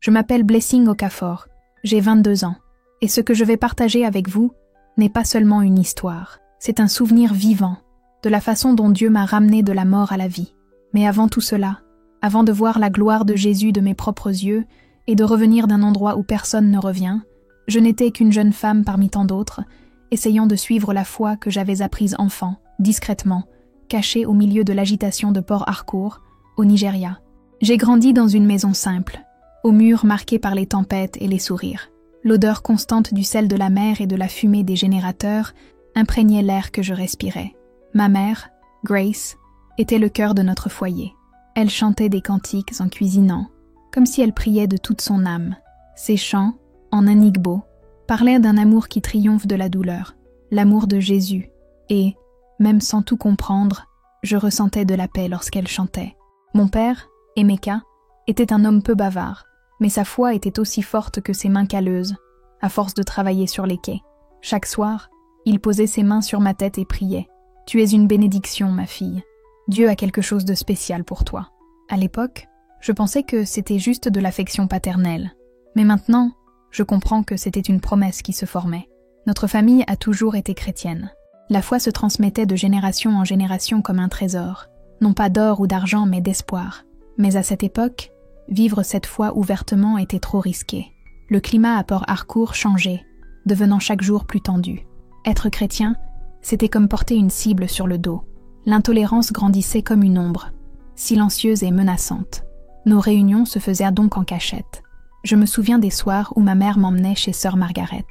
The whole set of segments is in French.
Je m'appelle Blessing Okafor, j'ai 22 ans, et ce que je vais partager avec vous n'est pas seulement une histoire, c'est un souvenir vivant de la façon dont Dieu m'a ramené de la mort à la vie. Mais avant tout cela, avant de voir la gloire de Jésus de mes propres yeux et de revenir d'un endroit où personne ne revient, je n'étais qu'une jeune femme parmi tant d'autres, essayant de suivre la foi que j'avais apprise enfant, discrètement, cachée au milieu de l'agitation de Port Harcourt, au Nigeria. J'ai grandi dans une maison simple, aux murs marqués par les tempêtes et les sourires. L'odeur constante du sel de la mer et de la fumée des générateurs imprégnait l'air que je respirais. Ma mère, Grace, était le cœur de notre foyer. Elle chantait des cantiques en cuisinant, comme si elle priait de toute son âme. Ses chants, en un igbo, parlaient d'un amour qui triomphe de la douleur, l'amour de Jésus, et, même sans tout comprendre, je ressentais de la paix lorsqu'elle chantait. Mon père, Emeka, était un homme peu bavard, mais sa foi était aussi forte que ses mains calleuses, à force de travailler sur les quais. Chaque soir, il posait ses mains sur ma tête et priait. « Tu es une bénédiction, ma fille. Dieu a quelque chose de spécial pour toi. » À l'époque, je pensais que c'était juste de l'affection paternelle. Mais maintenant, je comprends que c'était une promesse qui se formait. Notre famille a toujours été chrétienne. La foi se transmettait de génération en génération comme un trésor. Non pas d'or ou d'argent, mais d'espoir. Mais à cette époque, vivre cette foi ouvertement était trop risqué. Le climat à Port Harcourt changeait, devenant chaque jour plus tendu. Être chrétien, c'était comme porter une cible sur le dos. L'intolérance grandissait comme une ombre, silencieuse et menaçante. Nos réunions se faisaient donc en cachette. Je me souviens des soirs où ma mère m'emmenait chez sœur Margaret.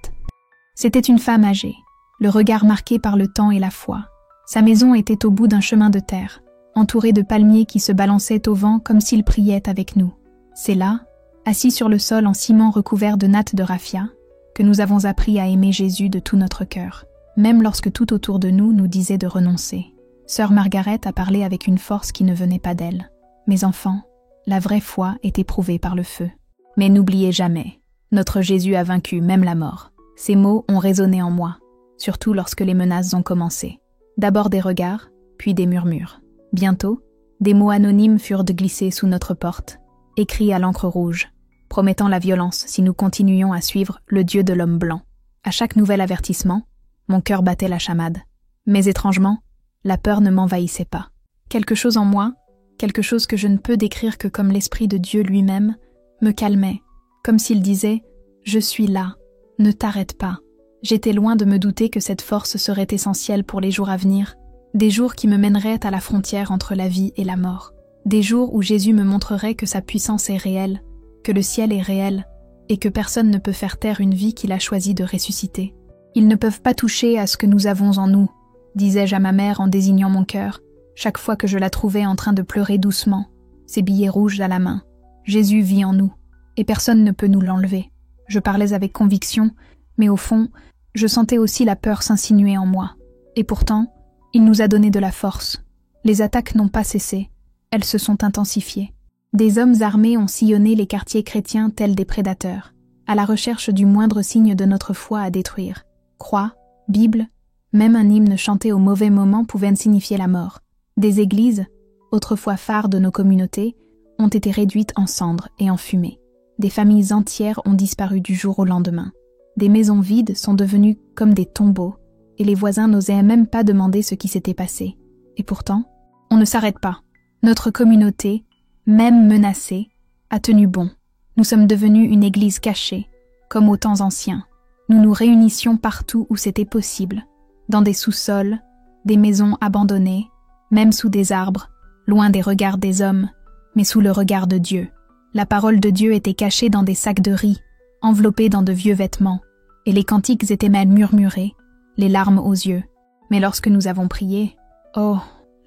C'était une femme âgée, le regard marqué par le temps et la foi. Sa maison était au bout d'un chemin de terre, entourée de palmiers qui se balançaient au vent comme s'ils priaient avec nous. C'est là, assis sur le sol en ciment recouvert de nattes de raffia, que nous avons appris à aimer Jésus de tout notre cœur, même lorsque tout autour de nous nous disait de renoncer. Sœur Margaret a parlé avec une force qui ne venait pas d'elle. Mes enfants, la vraie foi est éprouvée par le feu. Mais n'oubliez jamais, notre Jésus a vaincu même la mort. Ces mots ont résonné en moi, surtout lorsque les menaces ont commencé. D'abord des regards, puis des murmures. Bientôt, des mots anonymes furent glissés sous notre porte, écrits à l'encre rouge, promettant la violence si nous continuions à suivre le Dieu de l'homme blanc. À chaque nouvel avertissement, mon cœur battait la chamade. Mais étrangement, la peur ne m'envahissait pas. Quelque chose en moi, quelque chose que je ne peux décrire que comme l'Esprit de Dieu lui-même, me calmait, comme s'il disait « Je suis là, ne t'arrête pas ». J'étais loin de me douter que cette force serait essentielle pour les jours à venir, des jours qui me mèneraient à la frontière entre la vie et la mort, des jours où Jésus me montrerait que sa puissance est réelle, que le ciel est réel, et que personne ne peut faire taire une vie qu'il a choisi de ressusciter. Ils ne peuvent pas toucher à ce que nous avons en nous, disais-je à ma mère en désignant mon cœur, chaque fois que je la trouvais en train de pleurer doucement, ses billets rouges à la main. Jésus vit en nous, et personne ne peut nous l'enlever. Je parlais avec conviction, mais au fond, je sentais aussi la peur s'insinuer en moi. Et pourtant, il nous a donné de la force. Les attaques n'ont pas cessé, elles se sont intensifiées. Des hommes armés ont sillonné les quartiers chrétiens tels des prédateurs, à la recherche du moindre signe de notre foi à détruire. Croix, Bible, même un hymne chanté au mauvais moment pouvait signifier la mort. Des églises, autrefois phares de nos communautés, ont été réduites en cendres et en fumée. Des familles entières ont disparu du jour au lendemain. Des maisons vides sont devenues comme des tombeaux, et les voisins n'osaient même pas demander ce qui s'était passé. Et pourtant, on ne s'arrête pas. Notre communauté, même menacée, a tenu bon. Nous sommes devenus une église cachée, comme aux temps anciens. Nous nous réunissions partout où c'était possible, dans des sous-sols, des maisons abandonnées, même sous des arbres, loin des regards des hommes, mais sous le regard de Dieu. La parole de Dieu était cachée dans des sacs de riz, enveloppée dans de vieux vêtements, et les cantiques étaient même murmurés, les larmes aux yeux. Mais lorsque nous avons prié,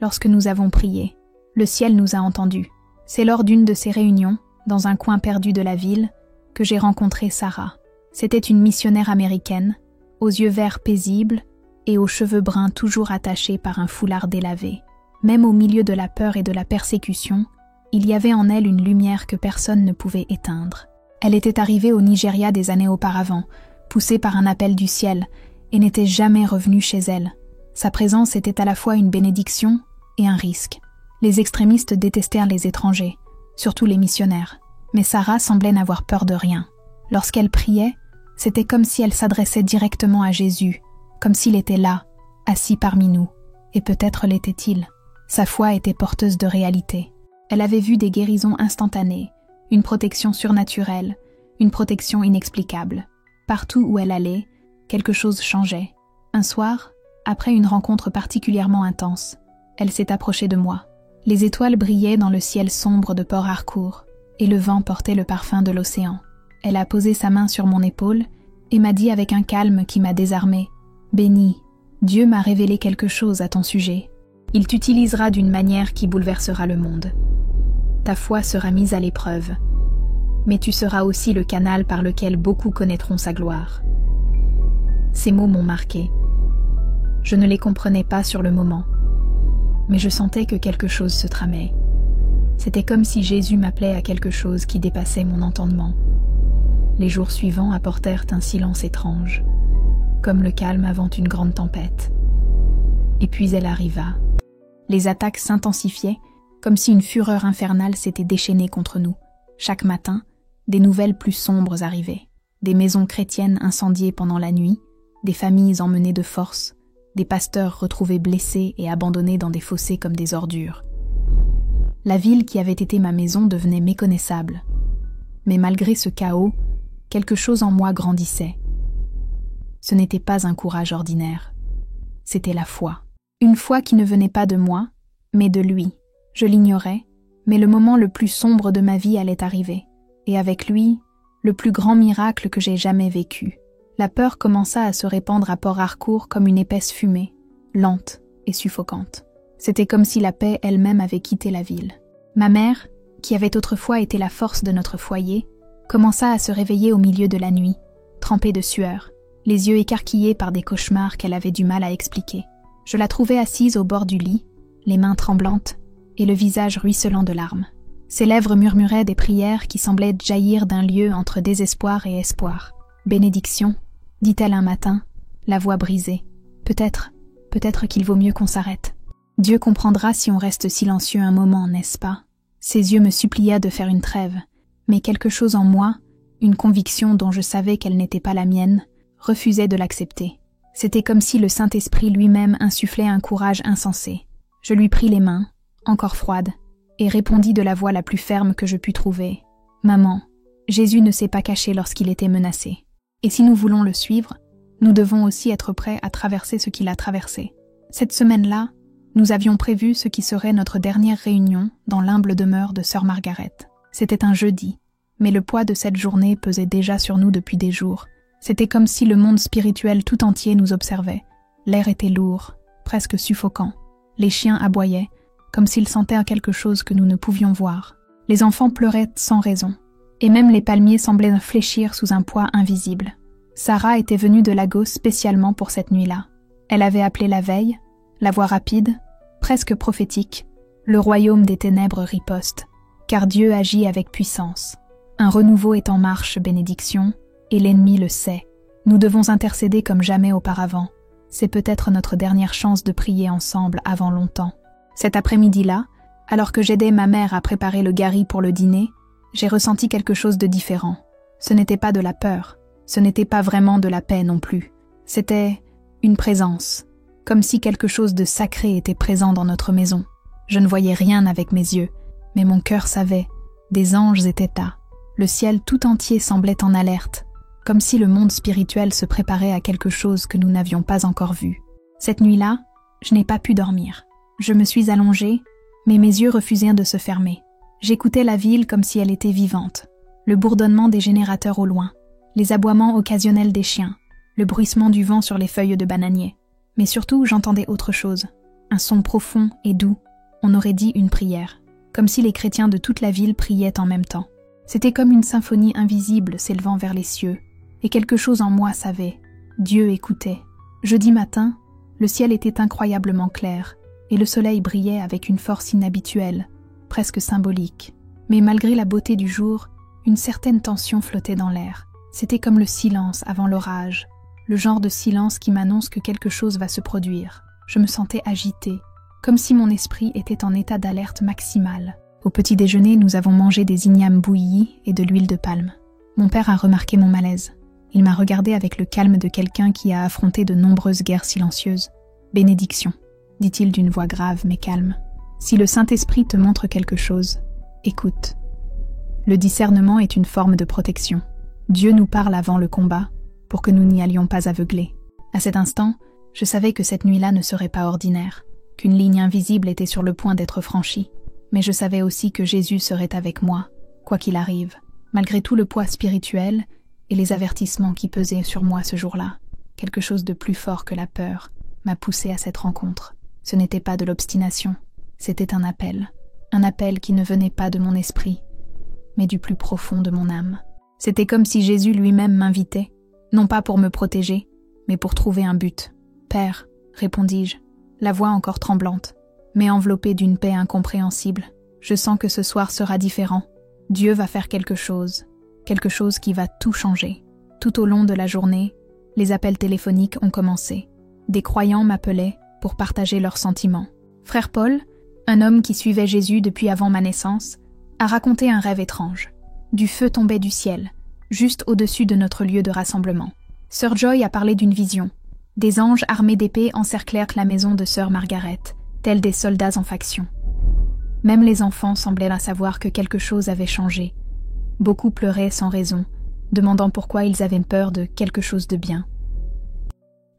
lorsque nous avons prié, le ciel nous a entendus. C'est lors d'une de ces réunions, dans un coin perdu de la ville, que j'ai rencontré Sarah. C'était une missionnaire américaine, aux yeux verts paisibles et aux cheveux bruns toujours attachés par un foulard délavé. Même au milieu de la peur et de la persécution, il y avait en elle une lumière que personne ne pouvait éteindre. Elle était arrivée au Nigeria des années auparavant, poussée par un appel du ciel, et n'était jamais revenue chez elle. Sa présence était à la fois une bénédiction et un risque. Les extrémistes détestèrent les étrangers, surtout les missionnaires. Mais Sarah semblait n'avoir peur de rien. Lorsqu'elle priait, c'était comme si elle s'adressait directement à Jésus, comme s'il était là, assis parmi nous. Et peut-être l'était-il. Sa foi était porteuse de réalité. Elle avait vu des guérisons instantanées, une protection surnaturelle, une protection inexplicable. Partout où elle allait, quelque chose changeait. Un soir, après une rencontre particulièrement intense, elle s'est approchée de moi. Les étoiles brillaient dans le ciel sombre de Port Harcourt, et le vent portait le parfum de l'océan. Elle a posé sa main sur mon épaule et m'a dit avec un calme qui m'a désarmée « Bénie, Dieu m'a révélé quelque chose à ton sujet. Il t'utilisera d'une manière qui bouleversera le monde. Ta foi sera mise à l'épreuve, mais tu seras aussi le canal par lequel beaucoup connaîtront sa gloire. » Ces mots m'ont marqué. Je ne les comprenais pas sur le moment, mais je sentais que quelque chose se tramait. C'était comme si Jésus m'appelait à quelque chose qui dépassait mon entendement. Les jours suivants apportèrent un silence étrange, comme le calme avant une grande tempête. Et puis elle arriva. Les attaques s'intensifiaient, comme si une fureur infernale s'était déchaînée contre nous. Chaque matin, des nouvelles plus sombres arrivaient. Des maisons chrétiennes incendiées pendant la nuit, des familles emmenées de force, des pasteurs retrouvés blessés et abandonnés dans des fossés comme des ordures. La ville qui avait été ma maison devenait méconnaissable. Mais malgré ce chaos, quelque chose en moi grandissait. Ce n'était pas un courage ordinaire. C'était la foi. Une foi qui ne venait pas de moi, mais de lui. Je l'ignorais, mais le moment le plus sombre de ma vie allait arriver. Et avec lui, le plus grand miracle que j'ai jamais vécu. La peur commença à se répandre à Port Harcourt comme une épaisse fumée, lente et suffocante. C'était comme si la paix elle-même avait quitté la ville. Ma mère, qui avait autrefois été la force de notre foyer, commença à se réveiller au milieu de la nuit, trempée de sueur, les yeux écarquillés par des cauchemars qu'elle avait du mal à expliquer. Je la trouvais assise au bord du lit, les mains tremblantes et le visage ruisselant de larmes. Ses lèvres murmuraient des prières qui semblaient jaillir d'un lieu entre désespoir et espoir. « Bénédiction », dit-elle un matin, la voix brisée. « Peut-être qu'il vaut mieux qu'on s'arrête. Dieu comprendra si on reste silencieux un moment, n'est-ce pas ?» Ses yeux me suppliaient de faire une trêve, mais quelque chose en moi, une conviction dont je savais qu'elle n'était pas la mienne, refusait de l'accepter. C'était comme si le Saint-Esprit lui-même insufflait un courage insensé. Je lui pris les mains, encore froides, et répondis de la voix la plus ferme que je pus trouver. « Maman, Jésus ne s'est pas caché lorsqu'il était menacé. Et si nous voulons le suivre, nous devons aussi être prêts à traverser ce qu'il a traversé. » Cette semaine-là, nous avions prévu ce qui serait notre dernière réunion dans l'humble demeure de sœur Margaret. C'était un jeudi, mais le poids de cette journée pesait déjà sur nous depuis des jours. C'était comme si le monde spirituel tout entier nous observait. L'air était lourd, presque suffocant. Les chiens aboyaient, comme s'ils sentaient quelque chose que nous ne pouvions voir. Les enfants pleuraient sans raison, et même les palmiers semblaient fléchir sous un poids invisible. Sarah était venue de Lagos spécialement pour cette nuit-là. Elle avait appelé la veille, la voix rapide, presque prophétique, le royaume des ténèbres riposte, car Dieu agit avec puissance. Un renouveau est en marche, bénédiction, et l'ennemi le sait. Nous devons intercéder comme jamais auparavant. C'est peut-être notre dernière chance de prier ensemble avant longtemps. Cet après-midi-là, alors que j'aidais ma mère à préparer le gari pour le dîner, j'ai ressenti quelque chose de différent. Ce n'était pas de la peur, ce n'était pas vraiment de la paix non plus. C'était une présence, comme si quelque chose de sacré était présent dans notre maison. Je ne voyais rien avec mes yeux, mais mon cœur savait. Des anges étaient là. Le ciel tout entier semblait en alerte, comme si le monde spirituel se préparait à quelque chose que nous n'avions pas encore vu. Cette nuit-là, je n'ai pas pu dormir. Je me suis allongée, mais mes yeux refusaient de se fermer. J'écoutais la ville comme si elle était vivante, le bourdonnement des générateurs au loin, les aboiements occasionnels des chiens, le bruissement du vent sur les feuilles de bananier. Mais surtout, j'entendais autre chose, un son profond et doux, on aurait dit une prière, comme si les chrétiens de toute la ville priaient en même temps. C'était comme une symphonie invisible s'élevant vers les cieux, et quelque chose en moi savait, Dieu écoutait. Jeudi matin, le ciel était incroyablement clair, et le soleil brillait avec une force inhabituelle, presque symbolique. Mais malgré la beauté du jour, une certaine tension flottait dans l'air. C'était comme le silence avant l'orage, le genre de silence qui m'annonce que quelque chose va se produire. Je me sentais agitée, comme si mon esprit était en état d'alerte maximale. Au petit déjeuner, nous avons mangé des ignames bouillis et de l'huile de palme. Mon père a remarqué mon malaise. Il m'a regardé avec le calme de quelqu'un qui a affronté de nombreuses guerres silencieuses. « Bénédiction », dit-il d'une voix grave mais calme. « Si le Saint-Esprit te montre quelque chose, écoute. » Le discernement est une forme de protection. Dieu nous parle avant le combat, pour que nous n'y allions pas aveuglés. À cet instant, je savais que cette nuit-là ne serait pas ordinaire, qu'une ligne invisible était sur le point d'être franchie. Mais je savais aussi que Jésus serait avec moi, quoi qu'il arrive, malgré tout le poids spirituel et les avertissements qui pesaient sur moi ce jour-là. Quelque chose de plus fort que la peur m'a poussé à cette rencontre. Ce n'était pas de l'obstination, c'était un appel qui ne venait pas de mon esprit, mais du plus profond de mon âme. C'était comme si Jésus lui-même m'invitait, non pas pour me protéger, mais pour trouver un but. « Père », répondis-je, la voix encore tremblante, mais enveloppée d'une paix incompréhensible. Je sens que ce soir sera différent. Dieu va faire quelque chose qui va tout changer. Tout au long de la journée, les appels téléphoniques ont commencé. Des croyants m'appelaient pour partager leurs sentiments. Frère Paul, un homme qui suivait Jésus depuis avant ma naissance, a raconté un rêve étrange. Du feu tombait du ciel, juste au-dessus de notre lieu de rassemblement. Sœur Joy a parlé d'une vision. Des anges armés d'épées encerclèrent la maison de Sœur Margaret, tels des soldats en faction. Même les enfants semblaient là savoir que quelque chose avait changé. Beaucoup pleuraient sans raison, demandant pourquoi ils avaient peur de quelque chose de bien.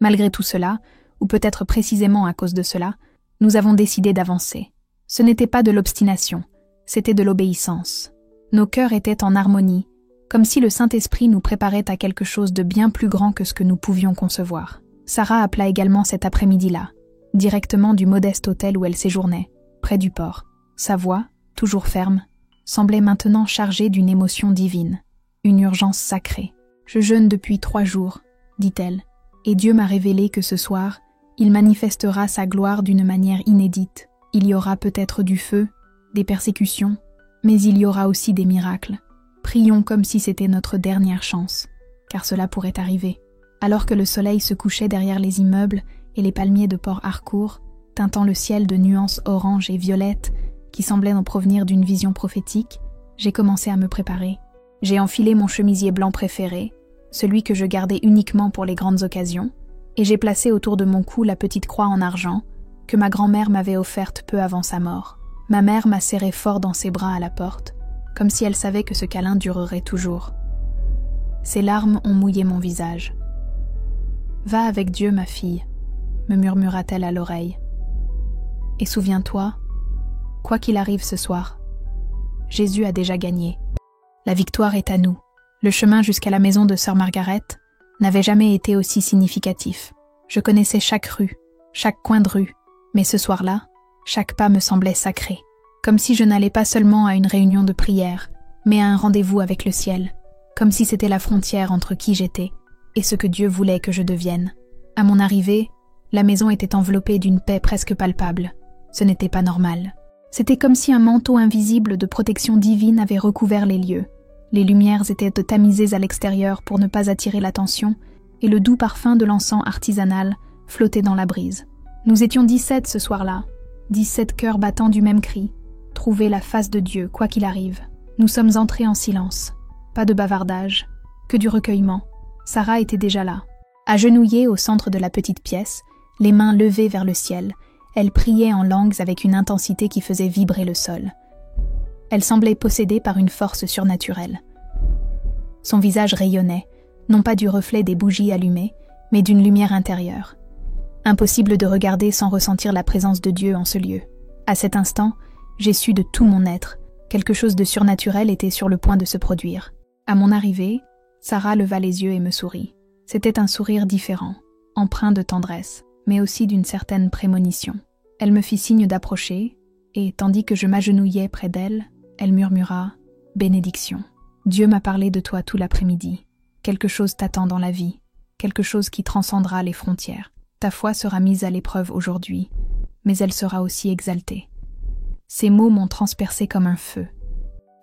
Malgré tout cela, ou peut-être précisément à cause de cela, nous avons décidé d'avancer. Ce n'était pas de l'obstination, c'était de l'obéissance. Nos cœurs étaient en harmonie, comme si le Saint-Esprit nous préparait à quelque chose de bien plus grand que ce que nous pouvions concevoir. Sarah appela également cet après-midi-là, directement du modeste hôtel où elle séjournait, près du port. Sa voix, toujours ferme, semblait maintenant chargée d'une émotion divine, une urgence sacrée. « Je jeûne depuis 3 jours, dit-elle, et Dieu m'a révélé que ce soir, il manifestera sa gloire d'une manière inédite. Il y aura peut-être du feu, des persécutions, mais il y aura aussi des miracles. Prions comme si c'était notre dernière chance, car cela pourrait arriver. » Alors que le soleil se couchait derrière les immeubles et les palmiers de Port Harcourt, teintant le ciel de nuances orange et violettes qui semblaient en provenir d'une vision prophétique, j'ai commencé à me préparer. J'ai enfilé mon chemisier blanc préféré, celui que je gardais uniquement pour les grandes occasions, et j'ai placé autour de mon cou la petite croix en argent que ma grand-mère m'avait offerte peu avant sa mort. Ma mère m'a serré fort dans ses bras à la porte, comme si elle savait que ce câlin durerait toujours. Ses larmes ont mouillé mon visage. « Va avec Dieu, ma fille », me murmura-t-elle à l'oreille. « Et souviens-toi, quoi qu'il arrive ce soir, Jésus a déjà gagné. La victoire est à nous. Le chemin jusqu'à la maison de Sœur Margaret n'avait jamais été aussi significatif. Je connaissais chaque rue, chaque coin de rue, mais ce soir-là, chaque pas me semblait sacré, comme si je n'allais pas seulement à une réunion de prière, mais à un rendez-vous avec le ciel, comme si c'était la frontière entre qui j'étais et ce que Dieu voulait que je devienne. À mon arrivée, la maison était enveloppée d'une paix presque palpable. Ce n'était pas normal. C'était comme si un manteau invisible de protection divine avait recouvert les lieux. Les lumières étaient tamisées à l'extérieur pour ne pas attirer l'attention, et le doux parfum de l'encens artisanal flottait dans la brise. Nous étions 17 ce soir-là, 17 cœurs battant du même cri. Trouver la face de Dieu, quoi qu'il arrive. Nous sommes entrés en silence. Pas de bavardage, que du recueillement. Sarah était déjà là. Agenouillée au centre de la petite pièce, les mains levées vers le ciel, elle priait en langues avec une intensité qui faisait vibrer le sol. Elle semblait possédée par une force surnaturelle. Son visage rayonnait, non pas du reflet des bougies allumées, mais d'une lumière intérieure. Impossible de regarder sans ressentir la présence de Dieu en ce lieu. À cet instant, j'ai su de tout mon être, quelque chose de surnaturel était sur le point de se produire. À mon arrivée, Sarah leva les yeux et me sourit. C'était un sourire différent, empreint de tendresse, mais aussi d'une certaine prémonition. Elle me fit signe d'approcher, et tandis que je m'agenouillais près d'elle, elle murmura « Bénédiction. Dieu m'a parlé de toi tout l'après-midi. Quelque chose t'attend dans la vie, quelque chose qui transcendra les frontières. Ta foi sera mise à l'épreuve aujourd'hui, mais elle sera aussi exaltée. » Ces mots m'ont transpercé comme un feu.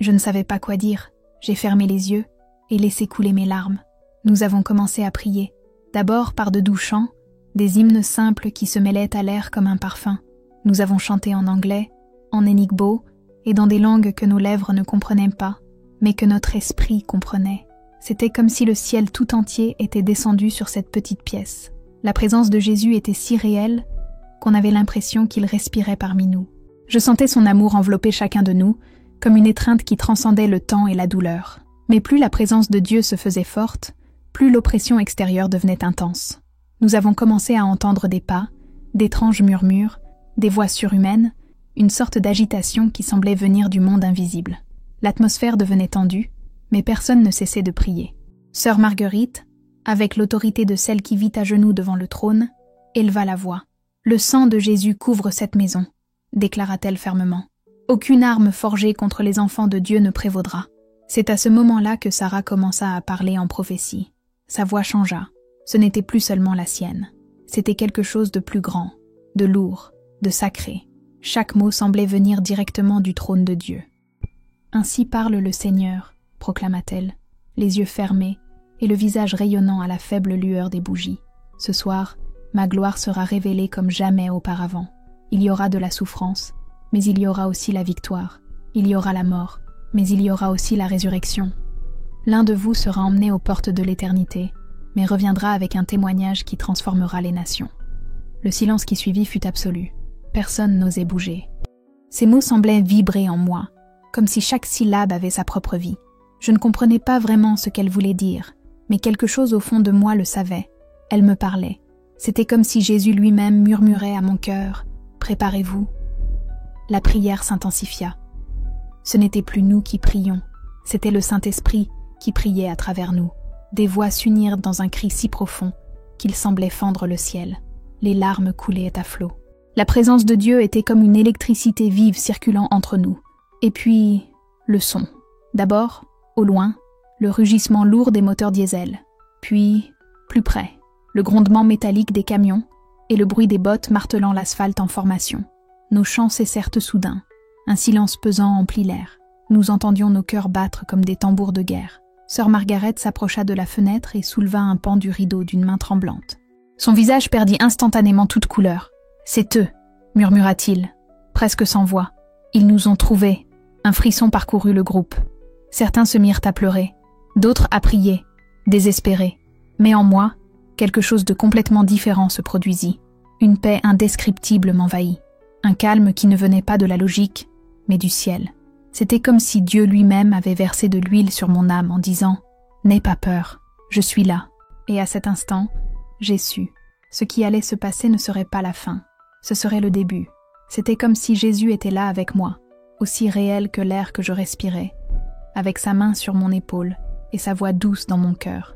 Je ne savais pas quoi dire. J'ai fermé les yeux et laissé couler mes larmes. Nous avons commencé à prier, d'abord par de doux chants, des hymnes simples qui se mêlaient à l'air comme un parfum. Nous avons chanté en anglais, en énigbo et dans des langues que nos lèvres ne comprenaient pas, mais que notre esprit comprenait. C'était comme si le ciel tout entier était descendu sur cette petite pièce. La présence de Jésus était si réelle qu'on avait l'impression qu'il respirait parmi nous. Je sentais son amour envelopper chacun de nous, comme une étreinte qui transcendait le temps et la douleur. Mais plus la présence de Dieu se faisait forte, plus l'oppression extérieure devenait intense. Nous avons commencé à entendre des pas, d'étranges murmures, des voix surhumaines, une sorte d'agitation qui semblait venir du monde invisible. L'atmosphère devenait tendue, mais personne ne cessait de prier. Sœur Marguerite, avec l'autorité de celle qui vit à genoux devant le trône, éleva la voix. « Le sang de Jésus couvre cette maison », déclara-t-elle fermement. « Aucune arme forgée contre les enfants de Dieu ne prévaudra. » C'est à ce moment-là que Sarah commença à parler en prophétie. Sa voix changea. Ce n'était plus seulement la sienne. C'était quelque chose de plus grand, de lourd, de sacré. Chaque mot semblait venir directement du trône de Dieu. « Ainsi parle le Seigneur », proclama-t-elle, les yeux fermés et le visage rayonnant à la faible lueur des bougies. « Ce soir, ma gloire sera révélée comme jamais auparavant. Il y aura de la souffrance, mais il y aura aussi la victoire. Il y aura la mort, mais il y aura aussi la résurrection. L'un de vous sera emmené aux portes de l'éternité, mais reviendra avec un témoignage qui transformera les nations. » Le silence qui suivit fut absolu. Personne n'osait bouger. Ces mots semblaient vibrer en moi, comme si chaque syllabe avait sa propre vie. Je ne comprenais pas vraiment ce qu'elle voulait dire, mais quelque chose au fond de moi le savait. Elle me parlait. C'était comme si Jésus lui-même murmurait à mon cœur « Préparez-vous ». La prière s'intensifia. Ce n'était plus nous qui prions, c'était le Saint-Esprit qui priait à travers nous. Des voix s'unirent dans un cri si profond qu'il semblait fendre le ciel. Les larmes coulaient à flots. La présence de Dieu était comme une électricité vive circulant entre nous. Et puis, le son. D'abord, au loin, le rugissement lourd des moteurs diesel. Puis, plus près, le grondement métallique des camions et le bruit des bottes martelant l'asphalte en formation. Nos chants cessèrent soudain. Un silence pesant emplit l'air. Nous entendions nos cœurs battre comme des tambours de guerre. Sœur Margaret s'approcha de la fenêtre et souleva un pan du rideau d'une main tremblante. Son visage perdit instantanément toute couleur. « C'est eux », murmura-t-il, presque sans voix. « Ils nous ont trouvés. » Un frisson parcourut le groupe. Certains se mirent à pleurer, d'autres à prier, désespérés. Mais en moi, quelque chose de complètement différent se produisit. Une paix indescriptible m'envahit. Un calme qui ne venait pas de la logique, mais du ciel. C'était comme si Dieu lui-même avait versé de l'huile sur mon âme en disant « N'aie pas peur, je suis là. » Et à cet instant, j'ai su. Ce qui allait se passer ne serait pas la fin. Ce serait le début. C'était comme si Jésus était là avec moi, aussi réel que l'air que je respirais, avec sa main sur mon épaule et sa voix douce dans mon cœur.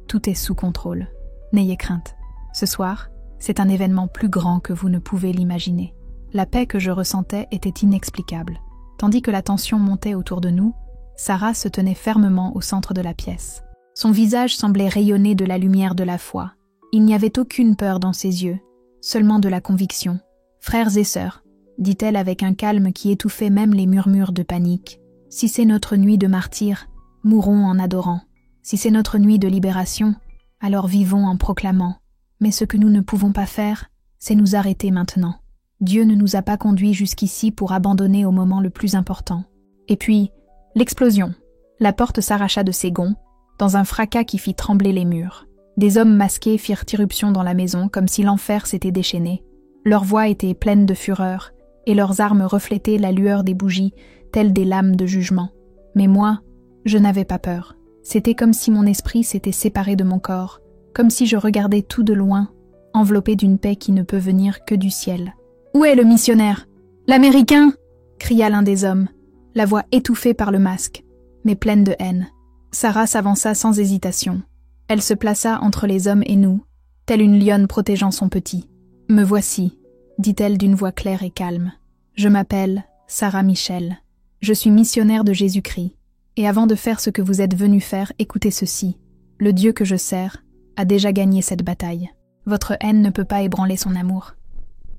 Tout est sous contrôle. N'ayez crainte. Ce soir, c'est un événement plus grand que vous ne pouvez l'imaginer. La paix que je ressentais était inexplicable. Tandis que la tension montait autour de nous, Sarah se tenait fermement au centre de la pièce. Son visage semblait rayonner de la lumière de la foi. Il n'y avait aucune peur dans ses yeux, seulement de la conviction. « Frères et sœurs », dit-elle avec un calme qui étouffait même les murmures de panique, « si c'est notre nuit de martyr, mourons en adorant. Si c'est notre nuit de libération, alors vivons en proclamant. Mais ce que nous ne pouvons pas faire, c'est nous arrêter maintenant. Dieu ne nous a pas conduits jusqu'ici pour abandonner au moment le plus important. » Et puis, l'explosion. La porte s'arracha de ses gonds, dans un fracas qui fit trembler les murs. Des hommes masqués firent irruption dans la maison comme si l'enfer s'était déchaîné. Leurs voix étaient pleines de fureur, et leurs armes reflétaient la lueur des bougies, telles des lames de jugement. Mais moi, je n'avais pas peur. C'était comme si mon esprit s'était séparé de mon corps, comme si je regardais tout de loin, enveloppé d'une paix qui ne peut venir que du ciel. « Où est le missionnaire ? L'Américain » cria l'un des hommes, la voix étouffée par le masque, mais pleine de haine. Sarah s'avança sans hésitation. Elle se plaça entre les hommes et nous, telle une lionne protégeant son petit. « Me voici », dit-elle d'une voix claire et calme. « Je m'appelle Sarah Michel. Je suis missionnaire de Jésus-Christ. Et avant de faire ce que vous êtes venu faire, écoutez ceci. Le Dieu que je sers a déjà gagné cette bataille. Votre haine ne peut pas ébranler son amour. »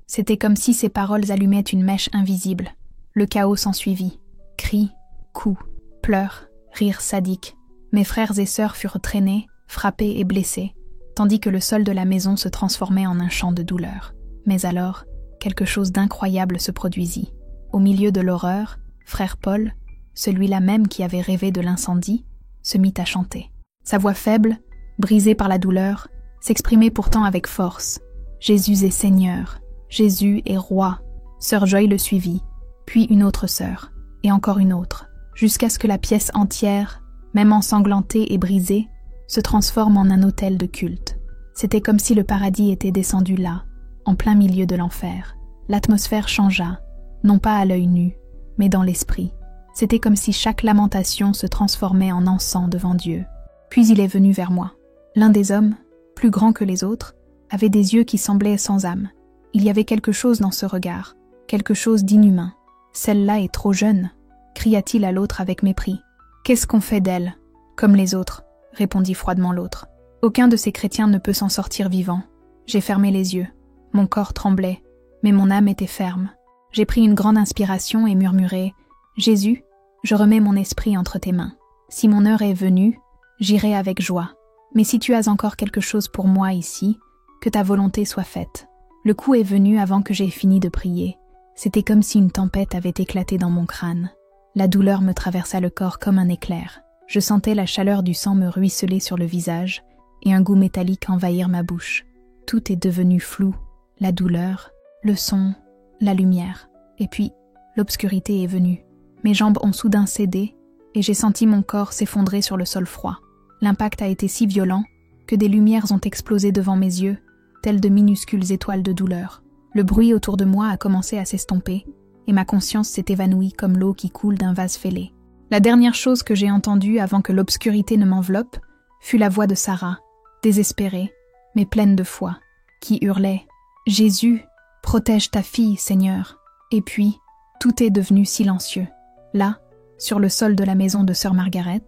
C'était comme si ces paroles allumaient une mèche invisible. Le chaos s'ensuivit. Cris, coups, pleurs, rires sadiques. Mes frères et sœurs furent traînés, frappés et blessés, tandis que le sol de la maison se transformait en un champ de douleur. Mais alors, quelque chose d'incroyable se produisit. Au milieu de l'horreur, Frère Paul, celui-là même qui avait rêvé de l'incendie, se mit à chanter. Sa voix faible, brisée par la douleur, s'exprimait pourtant avec force. Jésus est Seigneur, Jésus est Roi. Sœur Joy le suivit, puis une autre sœur, et encore une autre, jusqu'à ce que la pièce entière, même ensanglantée et brisée, se transforme en un autel de culte. C'était comme si le paradis était descendu là, en plein milieu de l'enfer. L'atmosphère changea, non pas à l'œil nu, mais dans l'esprit. C'était comme si chaque lamentation se transformait en encens devant Dieu. Puis il est venu vers moi. L'un des hommes, plus grand que les autres, avait des yeux qui semblaient sans âme. Il y avait quelque chose dans ce regard, quelque chose d'inhumain. « Celle-là est trop jeune », cria-t-il à l'autre avec mépris. « Qu'est-ce qu'on fait d'elle ?»« Comme les autres », répondit froidement l'autre. « Aucun de ces chrétiens ne peut s'en sortir vivant. » J'ai fermé les yeux. Mon corps tremblait, mais mon âme était ferme. J'ai pris une grande inspiration et murmuré « Jésus, je remets mon esprit entre tes mains. Si mon heure est venue, j'irai avec joie. Mais si tu as encore quelque chose pour moi ici, que ta volonté soit faite. » Le coup est venu avant que j'aie fini de prier. C'était comme si une tempête avait éclaté dans mon crâne. La douleur me traversa le corps comme un éclair. Je sentais la chaleur du sang me ruisseler sur le visage et un goût métallique envahir ma bouche. Tout est devenu flou, la douleur, le son, la lumière. Et puis, l'obscurité est venue. Mes jambes ont soudain cédé et j'ai senti mon corps s'effondrer sur le sol froid. L'impact a été si violent que des lumières ont explosé devant mes yeux, telles de minuscules étoiles de douleur. Le bruit autour de moi a commencé à s'estomper et ma conscience s'est évanouie comme l'eau qui coule d'un vase fêlé. La dernière chose que j'ai entendue avant que l'obscurité ne m'enveloppe fut la voix de Sarah, désespérée, mais pleine de foi, qui hurlait « Jésus, protège ta fille, Seigneur !» Et puis, tout est devenu silencieux. Là, sur le sol de la maison de sœur Margaret,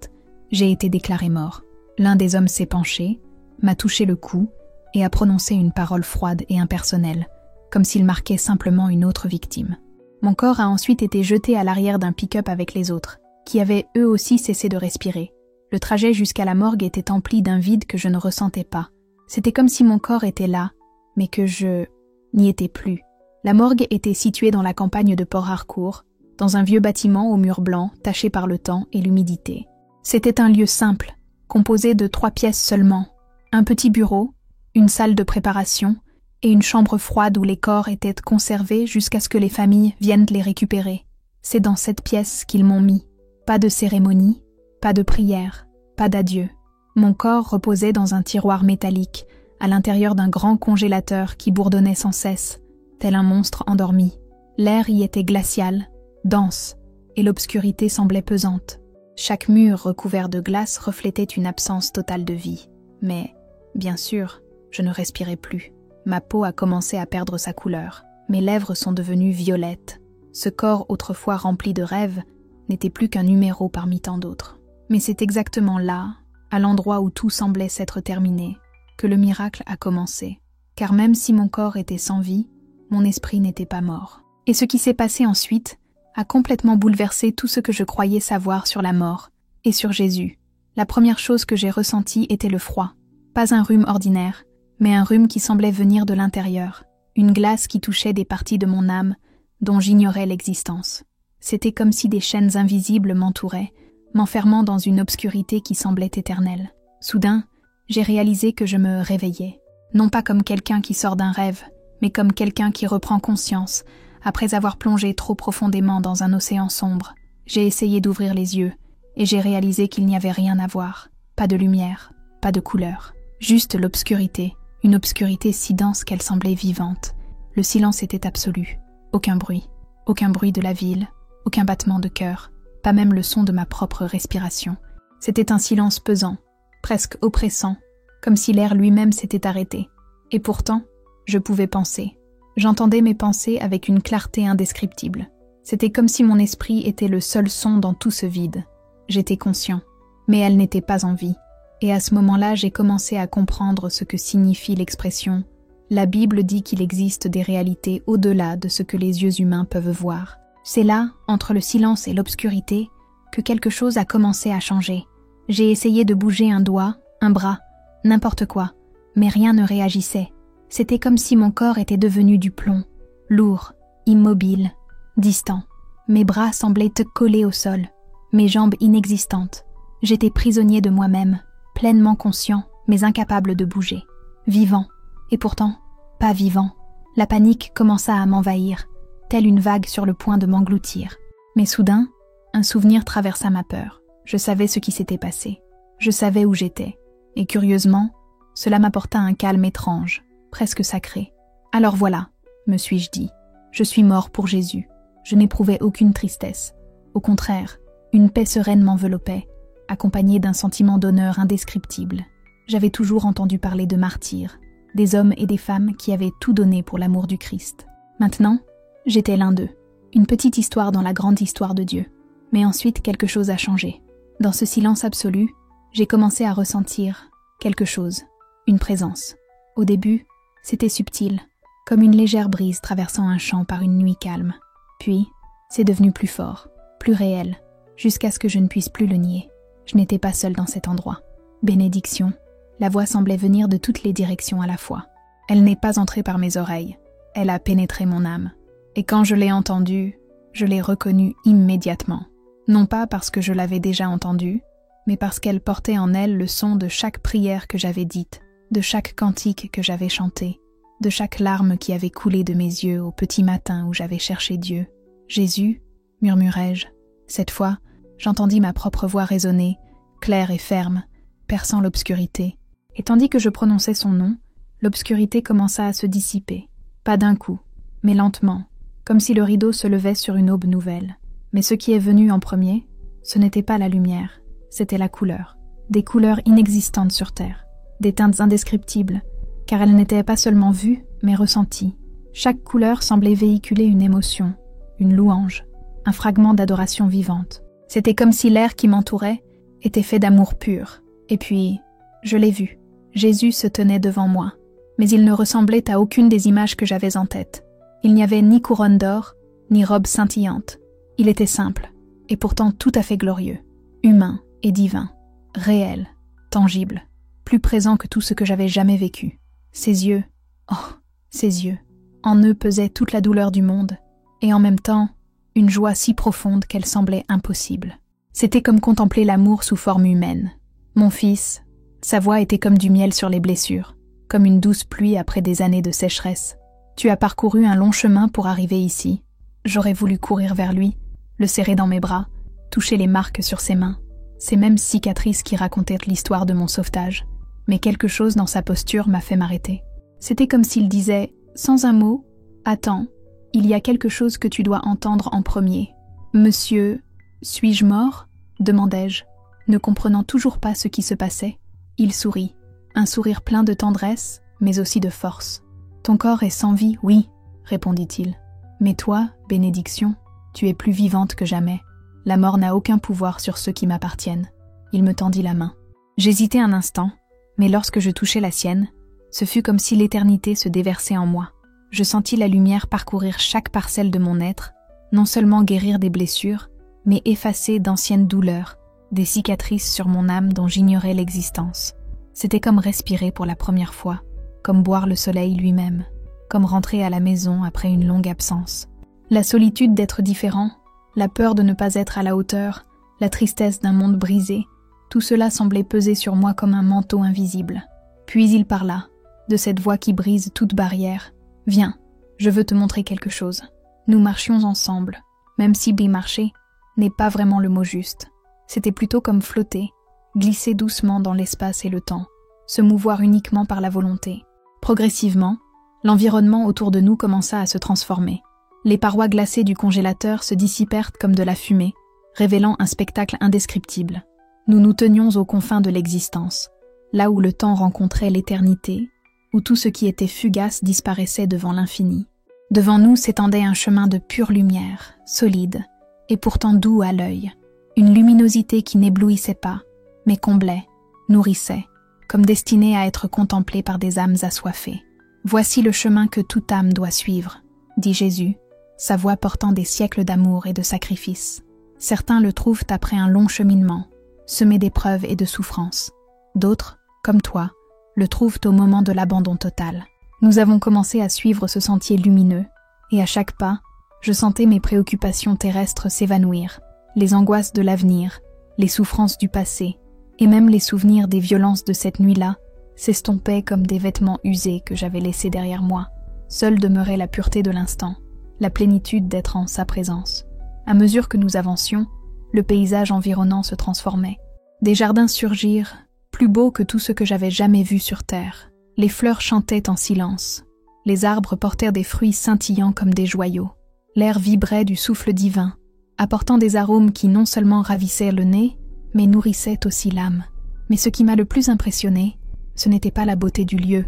j'ai été déclaré mort. L'un des hommes s'est penché, m'a touché le cou et a prononcé une parole froide et impersonnelle, comme s'il marquait simplement une autre victime. Mon corps a ensuite été jeté à l'arrière d'un pick-up avec les autres, qui avaient eux aussi cessé de respirer. Le trajet jusqu'à la morgue était empli d'un vide que je ne ressentais pas. C'était comme si mon corps était là, mais que je n'y étais plus. La morgue était située dans la campagne de Port Harcourt, dans un vieux bâtiment aux murs blancs, taché par le temps et l'humidité. C'était un lieu simple, composé de 3 pièces seulement, un petit bureau, une salle de préparation et une chambre froide où les corps étaient conservés jusqu'à ce que les familles viennent les récupérer. C'est dans cette pièce qu'ils m'ont mis. Pas de cérémonie, pas de prière, pas d'adieu. Mon corps reposait dans un tiroir métallique, à l'intérieur d'un grand congélateur qui bourdonnait sans cesse, tel un monstre endormi. L'air y était glacial, dense, et l'obscurité semblait pesante. Chaque mur recouvert de glace reflétait une absence totale de vie. Mais, bien sûr, je ne respirais plus. Ma peau a commencé à perdre sa couleur. Mes lèvres sont devenues violettes. Ce corps autrefois rempli de rêves n'était plus qu'un numéro parmi tant d'autres. Mais c'est exactement là, à l'endroit où tout semblait s'être terminé, que le miracle a commencé. Car même si mon corps était sans vie, mon esprit n'était pas mort. Et ce qui s'est passé ensuite a complètement bouleversé tout ce que je croyais savoir sur la mort et sur Jésus. La première chose que j'ai ressentie était le froid. Pas un rhume ordinaire, mais un rhume qui semblait venir de l'intérieur. Une glace qui touchait des parties de mon âme dont j'ignorais l'existence. C'était comme si des chaînes invisibles m'entouraient, m'enfermant dans une obscurité qui semblait éternelle. Soudain, j'ai réalisé que je me réveillais. Non pas comme quelqu'un qui sort d'un rêve, mais comme quelqu'un qui reprend conscience, après avoir plongé trop profondément dans un océan sombre. J'ai essayé d'ouvrir les yeux, et j'ai réalisé qu'il n'y avait rien à voir. Pas de lumière, pas de couleur. Juste l'obscurité, une obscurité si dense qu'elle semblait vivante. Le silence était absolu. Aucun bruit de la ville, aucun battement de cœur, pas même le son de ma propre respiration. C'était un silence pesant, presque oppressant, comme si l'air lui-même s'était arrêté. Et pourtant, je pouvais penser. J'entendais mes pensées avec une clarté indescriptible. C'était comme si mon esprit était le seul son dans tout ce vide. J'étais conscient, mais elle n'était pas en vie. Et à ce moment-là, j'ai commencé à comprendre ce que signifie l'expression « La Bible dit qu'il existe des réalités au-delà de ce que les yeux humains peuvent voir ». C'est là, entre le silence et l'obscurité, que quelque chose a commencé à changer. J'ai essayé de bouger un doigt, un bras, n'importe quoi, mais rien ne réagissait. C'était comme si mon corps était devenu du plomb, lourd, immobile, distant. Mes bras semblaient collés au sol, mes jambes inexistantes. J'étais prisonnier de moi-même, pleinement conscient, mais incapable de bouger. Vivant, et pourtant, pas vivant. La panique commença à m'envahir, telle une vague sur le point de m'engloutir. Mais soudain, un souvenir traversa ma peur. Je savais ce qui s'était passé. Je savais où j'étais. Et curieusement, cela m'apporta un calme étrange, presque sacré. Alors voilà, me suis-je dit, je suis mort pour Jésus. Je n'éprouvais aucune tristesse. Au contraire, une paix sereine m'enveloppait, accompagnée d'un sentiment d'honneur indescriptible. J'avais toujours entendu parler de martyrs, des hommes et des femmes qui avaient tout donné pour l'amour du Christ. Maintenant, j'étais l'un d'eux. Une petite histoire dans la grande histoire de Dieu. Mais ensuite, quelque chose a changé. Dans ce silence absolu, j'ai commencé à ressentir quelque chose, une présence. Au début, c'était subtil, comme une légère brise traversant un champ par une nuit calme. Puis, c'est devenu plus fort, plus réel, jusqu'à ce que je ne puisse plus le nier. Je n'étais pas seule dans cet endroit. Bénédiction. La voix semblait venir de toutes les directions à la fois. Elle n'est pas entrée par mes oreilles. Elle a pénétré mon âme. Et quand je l'ai entendue, je l'ai reconnue immédiatement. Non pas parce que je l'avais déjà entendue, mais parce qu'elle portait en elle le son de chaque prière que j'avais dite, de chaque cantique que j'avais chanté, de chaque larme qui avait coulé de mes yeux au petit matin où j'avais cherché Dieu. « Jésus » murmurai-je. Cette fois, j'entendis ma propre voix résonner, claire et ferme, perçant l'obscurité. Et tandis que je prononçais son nom, l'obscurité commença à se dissiper. Pas d'un coup, mais lentement, comme si le rideau se levait sur une aube nouvelle. Mais ce qui est venu en premier, ce n'était pas la lumière, c'était la couleur. Des couleurs inexistantes sur terre, des teintes indescriptibles, car elles n'étaient pas seulement vues, mais ressenties. Chaque couleur semblait véhiculer une émotion, une louange, un fragment d'adoration vivante. C'était comme si l'air qui m'entourait était fait d'amour pur. Et puis, je l'ai vu. Jésus se tenait devant moi, mais il ne ressemblait à aucune des images que j'avais en tête. Il n'y avait ni couronne d'or, ni robe scintillante. Il était simple, et pourtant tout à fait glorieux, humain et divin, réel, tangible, plus présent que tout ce que j'avais jamais vécu. Ses yeux, oh, ses yeux, en eux pesait toute la douleur du monde, et en même temps, une joie si profonde qu'elle semblait impossible. C'était comme contempler l'amour sous forme humaine. Mon fils, sa voix était comme du miel sur les blessures, comme une douce pluie après des années de sécheresse. Tu as parcouru un long chemin pour arriver ici. J'aurais voulu courir vers lui, le serrer dans mes bras, toucher les marques sur ses mains, ces mêmes cicatrices qui racontaient l'histoire de mon sauvetage. Mais quelque chose dans sa posture m'a fait m'arrêter. C'était comme s'il disait, sans un mot, « Attends, il y a quelque chose que tu dois entendre en premier. »« Monsieur, suis-je mort ?» demandai-je, ne comprenant toujours pas ce qui se passait. Il sourit, un sourire plein de tendresse, mais aussi de force. « Ton corps est sans vie, oui, » répondit-il. « Mais toi, bénédiction, tu es plus vivante que jamais. La mort n'a aucun pouvoir sur ceux qui m'appartiennent. » Il me tendit la main. J'hésitai un instant, mais lorsque je touchai la sienne, ce fut comme si l'éternité se déversait en moi. Je sentis la lumière parcourir chaque parcelle de mon être, non seulement guérir des blessures, mais effacer d'anciennes douleurs, des cicatrices sur mon âme dont j'ignorais l'existence. C'était comme respirer pour la première fois, comme boire le soleil lui-même, comme rentrer à la maison après une longue absence. La solitude d'être différent, la peur de ne pas être à la hauteur, la tristesse d'un monde brisé, tout cela semblait peser sur moi comme un manteau invisible. Puis il parla, de cette voix qui brise toute barrière. « Viens, je veux te montrer quelque chose. » Nous marchions ensemble, même si marcher n'est pas vraiment le mot juste. C'était plutôt comme flotter, glisser doucement dans l'espace et le temps, se mouvoir uniquement par la volonté. Progressivement, l'environnement autour de nous commença à se transformer. Les parois glacées du congélateur se dissipèrent comme de la fumée, révélant un spectacle indescriptible. Nous nous tenions aux confins de l'existence, là où le temps rencontrait l'éternité, où tout ce qui était fugace disparaissait devant l'infini. Devant nous s'étendait un chemin de pure lumière, solide, et pourtant doux à l'œil, une luminosité qui n'éblouissait pas, mais comblait, nourrissait, comme destinée à être contemplée par des âmes assoiffées. « Voici le chemin que toute âme doit suivre », dit Jésus, sa voix portant des siècles d'amour et de sacrifice. Certains le trouvent après un long cheminement, semé d'épreuves et de souffrances. D'autres, comme toi, le trouvent au moment de l'abandon total. Nous avons commencé à suivre ce sentier lumineux, et à chaque pas, Je sentais mes préoccupations terrestres s'évanouir, les angoisses de l'avenir, les souffrances du passé, et même les souvenirs des violences de cette nuit-là s'estompaient comme des vêtements usés que j'avais laissés derrière moi. Seule demeurait la pureté de l'instant, la plénitude d'être en sa présence. À mesure que nous avancions, le paysage environnant se transformait. Des jardins surgirent, plus beaux que tout ce que j'avais jamais vu sur terre. Les fleurs chantaient en silence. Les arbres portèrent des fruits scintillants comme des joyaux. L'air vibrait du souffle divin, apportant des arômes qui non seulement ravissaient le nez, mais nourrissaient aussi l'âme. Mais ce qui m'a le plus impressionné, ce n'était pas la beauté du lieu,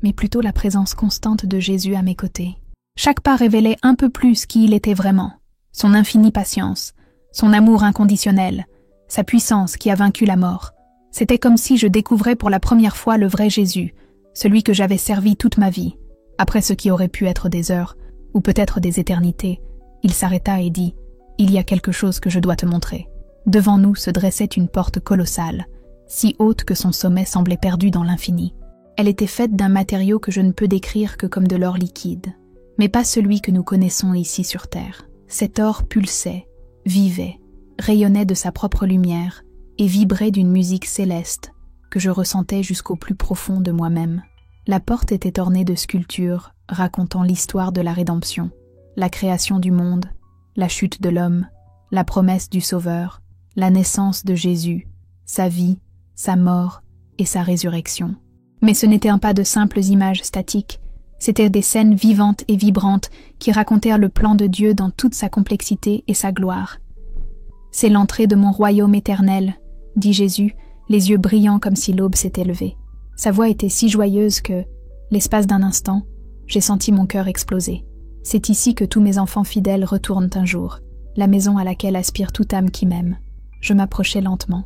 mais plutôt la présence constante de Jésus à mes côtés. Chaque pas révélait un peu plus qui il était vraiment, son infinie patience, son amour inconditionnel, sa puissance qui a vaincu la mort. C'était comme si je découvrais pour la première fois le vrai Jésus, celui que j'avais servi toute ma vie. Après ce qui aurait pu être des heures, ou peut-être des éternités, il s'arrêta et dit « Il y a quelque chose que je dois te montrer ». Devant nous se dressait une porte colossale, si haute que son sommet semblait perdu dans l'infini. Elle était faite d'un matériau que je ne peux décrire que comme de l'or liquide, mais pas celui que nous connaissons ici sur Terre. Cet or pulsait, vivait, rayonnait de sa propre lumière et vibrait d'une musique céleste que je ressentais jusqu'au plus profond de moi-même. La porte était ornée de sculptures racontant l'histoire de la rédemption, la création du monde, la chute de l'homme, la promesse du Sauveur, la naissance de Jésus, sa vie, sa mort et sa résurrection. Mais ce n'étaient pas de simples images statiques, c'étaient des scènes vivantes et vibrantes qui racontèrent le plan de Dieu dans toute sa complexité et sa gloire. « C'est l'entrée de mon royaume éternel », dit Jésus, les yeux brillants comme si l'aube s'était levée. Sa voix était si joyeuse que, l'espace d'un instant, j'ai senti mon cœur exploser. C'est ici que tous mes enfants fidèles retournent un jour, la maison à laquelle aspire toute âme qui m'aime. Je m'approchai lentement.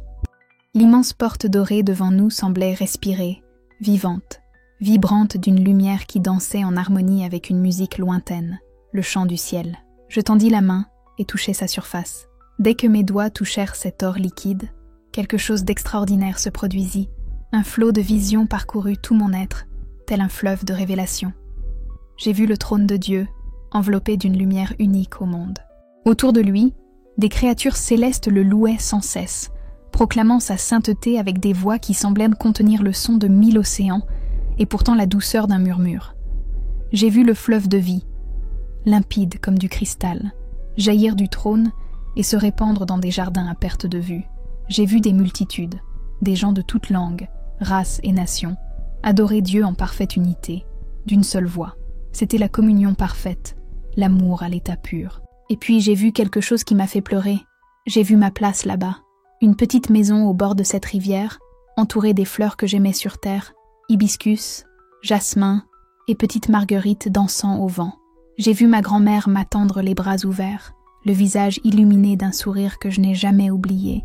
L'immense porte dorée devant nous semblait respirer, vivante, vibrante d'une lumière qui dansait en harmonie avec une musique lointaine, le chant du ciel. Je tendis la main et touchai sa surface. Dès que mes doigts touchèrent cet or liquide, quelque chose d'extraordinaire se produisit. Un flot de vision parcourut tout mon être, tel un fleuve de révélation. J'ai vu le trône de Dieu, enveloppé d'une lumière unique au monde. Autour de lui, des créatures célestes le louaient sans cesse, proclamant sa sainteté avec des voix qui semblaient contenir le son de 1000 océans et pourtant la douceur d'un murmure. J'ai vu le fleuve de vie, limpide comme du cristal, jaillir du trône et se répandre dans des jardins à perte de vue. J'ai vu des multitudes, des gens de toutes langues, races et nations, adorer Dieu en parfaite unité, d'une seule voix. C'était la communion parfaite, l'amour à l'état pur. Et puis j'ai vu quelque chose qui m'a fait pleurer. J'ai vu ma place là-bas, une petite maison au bord de cette rivière, entourée des fleurs que j'aimais sur terre, hibiscus, jasmin et petites marguerites dansant au vent. J'ai vu ma grand-mère m'attendre les bras ouverts, le visage illuminé d'un sourire que je n'ai jamais oublié.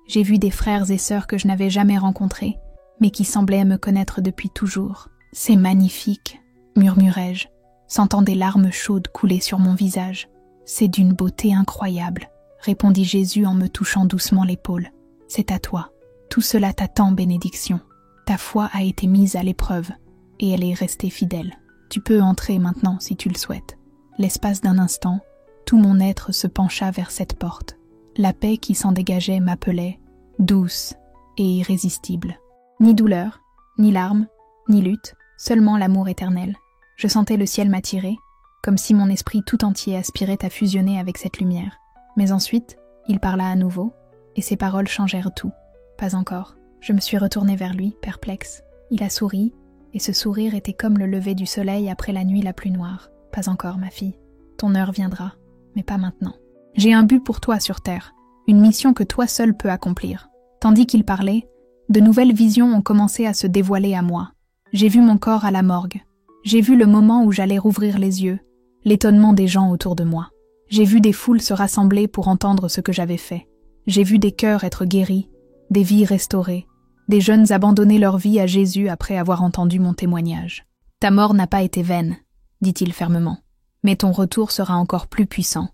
J'ai vu des frères et sœurs que je n'avais jamais rencontrés, mais qui semblaient me connaître depuis toujours. « C'est magnifique », murmurai-je, sentant des larmes chaudes couler sur mon visage. « C'est d'une beauté incroyable », répondit Jésus en me touchant doucement l'épaule. « C'est à toi. Tout cela t'attend, bénédiction. Ta foi a été mise à l'épreuve, et elle est restée fidèle. Tu peux entrer maintenant si tu le souhaites. » L'espace d'un instant, tout mon être se pencha vers cette porte. La paix qui s'en dégageait m'appelait, douce et irrésistible. Ni douleur, ni larmes, ni lutte, seulement l'amour éternel. Je sentais le ciel m'attirer, comme si mon esprit tout entier aspirait à fusionner avec cette lumière. Mais ensuite, il parla à nouveau, et ses paroles changèrent tout. Pas encore. Je me suis retournée vers lui, perplexe. Il a souri, et ce sourire était comme le lever du soleil après la nuit la plus noire. Pas encore, ma fille. Ton heure viendra, mais pas maintenant. J'ai un but pour toi sur terre, une mission que toi seul peux accomplir. Tandis qu'il parlait, de nouvelles visions ont commencé à se dévoiler à moi. J'ai vu mon corps à la morgue. J'ai vu le moment où j'allais rouvrir les yeux, l'étonnement des gens autour de moi. J'ai vu des foules se rassembler pour entendre ce que j'avais fait. J'ai vu des cœurs être guéris, des vies restaurées, des jeunes abandonner leur vie à Jésus après avoir entendu mon témoignage. « Ta mort n'a pas été vaine », dit-il fermement, « mais ton retour sera encore plus puissant.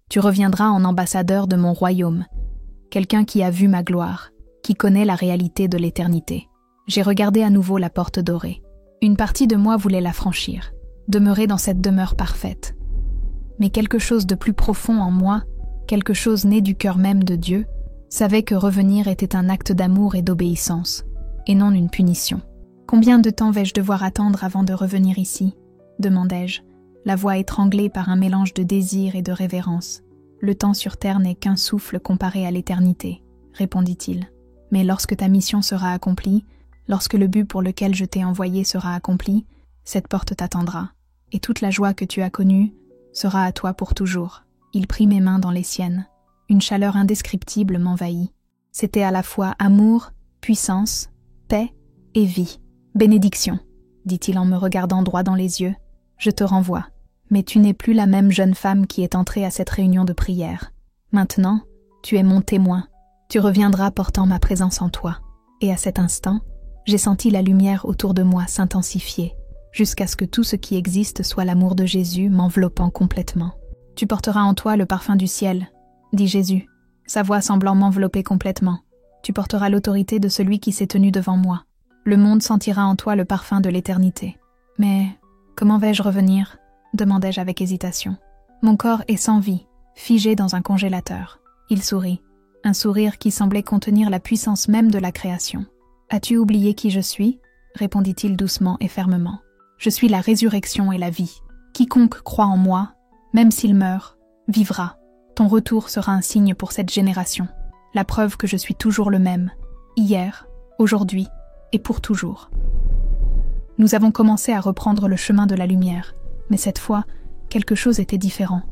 Tu reviendras en ambassadeur de mon royaume, quelqu'un qui a vu ma gloire, qui connaît la réalité de l'éternité. » J'ai regardé à nouveau la porte dorée. Une partie de moi voulait la franchir, demeurer dans cette demeure parfaite. Mais quelque chose de plus profond en moi, quelque chose né du cœur même de Dieu, savait que revenir était un acte d'amour et d'obéissance, et non une punition. « Combien de temps vais-je devoir attendre avant de revenir ici ?» demandai-je, la voix étranglée par un mélange de désir et de révérence. « Le temps sur terre n'est qu'un souffle comparé à l'éternité, » répondit-il. « Mais lorsque ta mission sera accomplie, lorsque le but pour lequel je t'ai envoyé sera accompli, cette porte t'attendra, et toute la joie que tu as connue sera à toi pour toujours. » Il prit mes mains dans les siennes. Une chaleur indescriptible m'envahit. C'était à la fois amour, puissance, paix et vie. « Bénédiction, » dit-il en me regardant droit dans les yeux. « Je te renvoie. Mais tu n'es plus la même jeune femme qui est entrée à cette réunion de prière. Maintenant, tu es mon témoin. Tu reviendras portant ma présence en toi. » Et à cet instant, j'ai senti la lumière autour de moi s'intensifier, jusqu'à ce que tout ce qui existe soit l'amour de Jésus m'enveloppant complètement. « Tu porteras en toi le parfum du ciel, » dit Jésus, sa voix semblant m'envelopper complètement. « Tu porteras l'autorité de celui qui s'est tenu devant moi. Le monde sentira en toi le parfum de l'éternité. » « Mais comment vais-je revenir ?» demandai-je avec hésitation. Mon corps est sans vie, figé dans un congélateur. Il sourit, un sourire qui semblait contenir la puissance même de la création. « As-tu oublié qui je suis ?» répondit-il doucement et fermement. « Je suis la résurrection et la vie. Quiconque croit en moi, même s'il meurt, vivra. Ton retour sera un signe pour cette génération, la preuve que je suis toujours le même, hier, aujourd'hui et pour toujours. » Nous avons commencé à reprendre le chemin de la lumière, mais cette fois, quelque chose était différent.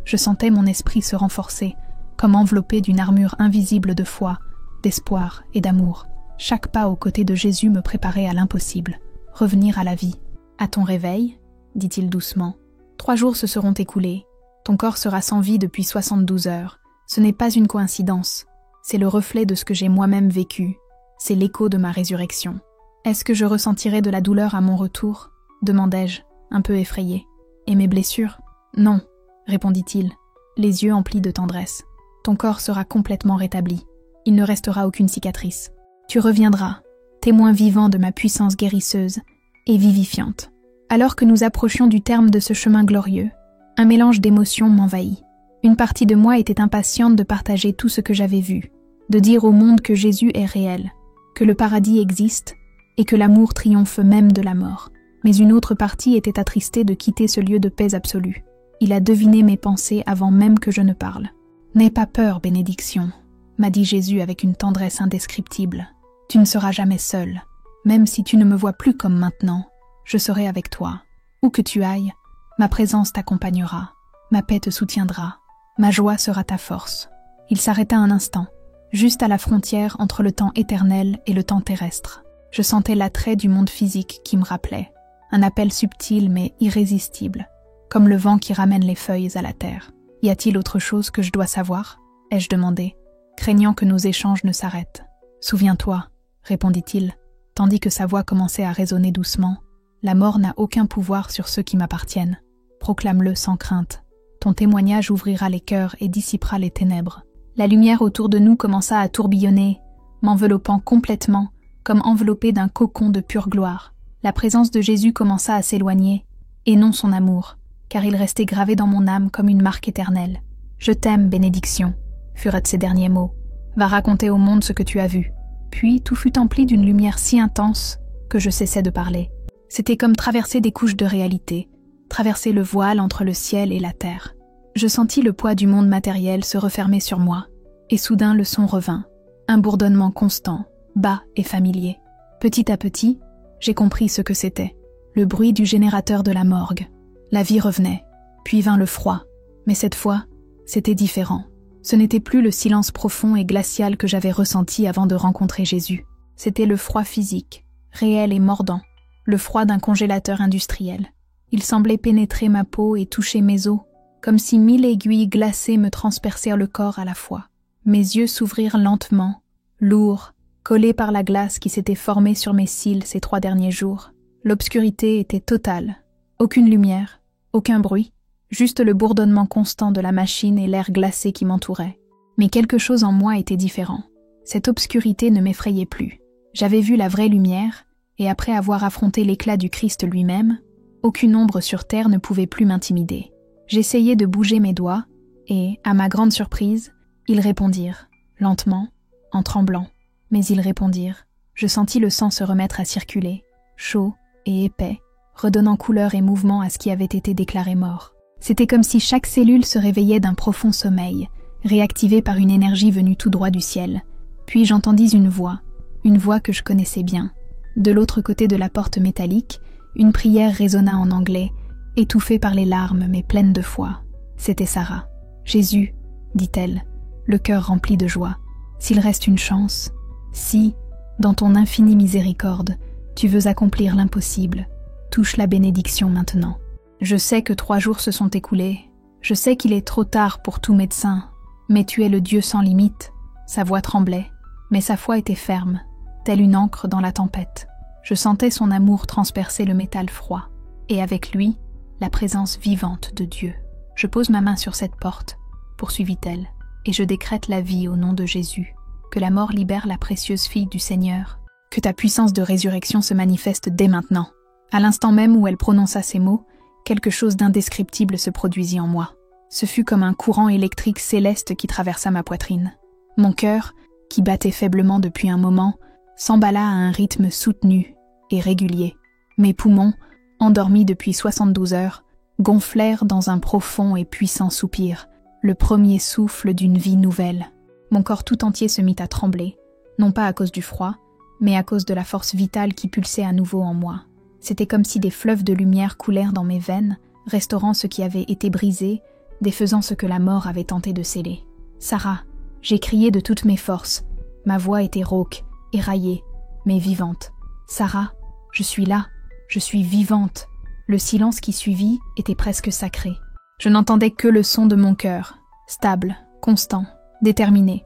Je sentais mon esprit se renforcer, comme enveloppé d'une armure invisible de foi, d'espoir et d'amour. Chaque pas aux côtés de Jésus me préparait à l'impossible, revenir à la vie. « À ton réveil, » dit-il doucement, « 3 jours se seront écoulés. Ton corps sera sans vie depuis 72 heures. Ce n'est pas une coïncidence. C'est le reflet de ce que j'ai moi-même vécu. C'est l'écho de ma résurrection. Est-ce que je ressentirai de la douleur à mon retour ?» demandai-je, un peu effrayée. « Et mes blessures ?»« Non, » répondit-il, les yeux emplis de tendresse. « Ton corps sera complètement rétabli. Il ne restera aucune cicatrice. Tu reviendras, témoin vivant de ma puissance guérisseuse et vivifiante. » Alors que nous approchions du terme de ce chemin glorieux, un mélange d'émotions m'envahit. Une partie de moi était impatiente de partager tout ce que j'avais vu, de dire au monde que Jésus est réel, que le paradis existe et que l'amour triomphe même de la mort. Mais une autre partie était attristée de quitter ce lieu de paix absolue. Il a deviné mes pensées avant même que je ne parle. « N'aie pas peur, bénédiction, » m'a dit Jésus avec une tendresse indescriptible. « Tu ne seras jamais seule. Même si tu ne me vois plus comme maintenant, je serai avec toi. Où que tu ailles, ma présence t'accompagnera. Ma paix te soutiendra. Ma joie sera ta force. » Il s'arrêta un instant, juste à la frontière entre le temps éternel et le temps terrestre. Je sentais l'attrait du monde physique qui me rappelait, un appel subtil mais irrésistible, comme le vent qui ramène les feuilles à la terre. « Y a-t-il autre chose que je dois savoir ?» ai-je demandé, craignant que nos échanges ne s'arrêtent. « Souviens-toi, » répondit-il, tandis que sa voix commençait à résonner doucement. « La mort n'a aucun pouvoir sur ceux qui m'appartiennent. Proclame-le sans crainte. Ton témoignage ouvrira les cœurs et dissipera les ténèbres. » La lumière autour de nous commença à tourbillonner, m'enveloppant complètement, comme enveloppée d'un cocon de pure gloire. La présence de Jésus commença à s'éloigner, et non son amour, car il restait gravé dans mon âme comme une marque éternelle. « Je t'aime, bénédiction », furent ses derniers mots. « Va raconter au monde ce que tu as vu. » Puis tout fut empli d'une lumière si intense que je cessai de parler. C'était comme traverser des couches de réalité, traverser le voile entre le ciel et la terre. Je sentis le poids du monde matériel se refermer sur moi, et soudain le son revint, un bourdonnement constant, bas et familier. Petit à petit, j'ai compris ce que c'était, le bruit du générateur de la morgue. La vie revenait, puis vint le froid, mais cette fois, c'était différent. Ce n'était plus le silence profond et glacial que j'avais ressenti avant de rencontrer Jésus. C'était le froid physique, réel et mordant, le froid d'un congélateur industriel. Il semblait pénétrer ma peau et toucher mes os, comme si 1000 aiguilles glacées me transpercèrent le corps à la fois. Mes yeux s'ouvrirent lentement, lourds, collés par la glace qui s'était formée sur mes cils ces 3 derniers jours. L'obscurité était totale. Aucune lumière, aucun bruit, juste le bourdonnement constant de la machine et l'air glacé qui m'entourait. Mais quelque chose en moi était différent. Cette obscurité ne m'effrayait plus. J'avais vu la vraie lumière, et après avoir affronté l'éclat du Christ lui-même, aucune ombre sur terre ne pouvait plus m'intimider. J'essayai de bouger mes doigts, et, à ma grande surprise, ils répondirent, lentement, en tremblant. Mais ils répondirent. Je sentis le sang se remettre à circuler, chaud et épais, redonnant couleur et mouvement à ce qui avait été déclaré mort. C'était comme si chaque cellule se réveillait d'un profond sommeil, réactivée par une énergie venue tout droit du ciel. Puis j'entendis une voix que je connaissais bien. De l'autre côté de la porte métallique, une prière résonna en anglais, étouffée par les larmes mais pleine de foi. C'était Sarah. « Jésus, dit-elle, le cœur rempli de joie, s'il reste une chance, si, dans ton infinie miséricorde, tu veux accomplir l'impossible, touche la bénédiction maintenant. Je sais que 3 jours se sont écoulés, je sais qu'il est trop tard pour tout médecin, mais tu es le Dieu sans limite. » Sa voix tremblait, mais sa foi était ferme, telle une ancre dans la tempête. Je sentais son amour transpercer le métal froid, et avec lui, la présence vivante de Dieu. Je pose ma main sur cette porte, poursuivit-elle, et je décrète la vie au nom de Jésus. Que la mort libère la précieuse fille du Seigneur. Que ta puissance de résurrection se manifeste dès maintenant. À l'instant même où elle prononça ces mots, quelque chose d'indescriptible se produisit en moi. Ce fut comme un courant électrique céleste qui traversa ma poitrine. Mon cœur, qui battait faiblement depuis un moment, s'emballa à un rythme soutenu et régulier. Mes poumons, endormis depuis 72 heures, gonflèrent dans un profond et puissant soupir, le premier souffle d'une vie nouvelle. Mon corps tout entier se mit à trembler, non pas à cause du froid, mais à cause de la force vitale qui pulsait à nouveau en moi. C'était comme si des fleuves de lumière coulèrent dans mes veines, restaurant ce qui avait été brisé, défaisant ce que la mort avait tenté de sceller. « Sarah !» J'ai crié de toutes mes forces. Ma voix était rauque, éraillée, mais vivante. « Sarah, je suis là, je suis vivante !» Le silence qui suivit était presque sacré. Je n'entendais que le son de mon cœur, stable, constant, déterminé.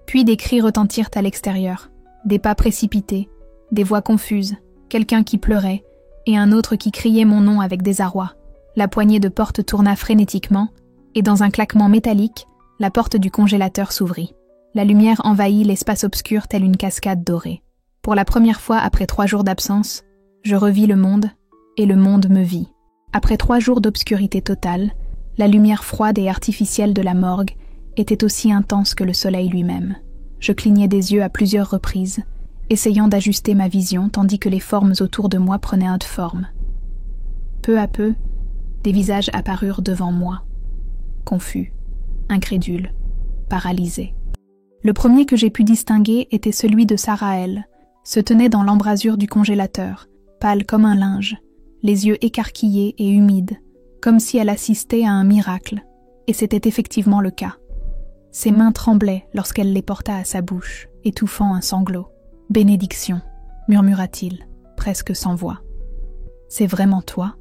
Puis des cris retentirent à l'extérieur, des pas précipités, des voix confuses, quelqu'un qui pleurait, et un autre qui criait mon nom avec désarroi. La poignée de porte tourna frénétiquement, et dans un claquement métallique, la porte du congélateur s'ouvrit. La lumière envahit l'espace obscur telle une cascade dorée. Pour la première fois après 3 jours d'absence, je revis le monde, et le monde me vit. Après 3 jours d'obscurité totale, la lumière froide et artificielle de la morgue était aussi intense que le soleil lui-même. Je clignais des yeux à plusieurs reprises, essayant d'ajuster ma vision tandis que les formes autour de moi prenaient autre forme. Peu à peu, des visages apparurent devant moi, confus, incrédules, paralysés. Le premier que j'ai pu distinguer était celui de Saraël, se tenait dans l'embrasure du congélateur, pâle comme un linge, les yeux écarquillés et humides, comme si elle assistait à un miracle, et c'était effectivement le cas. Ses mains tremblaient lorsqu'elle les porta à sa bouche, étouffant un sanglot. « Bénédiction », murmura-t-il, presque sans voix. « C'est vraiment toi ?»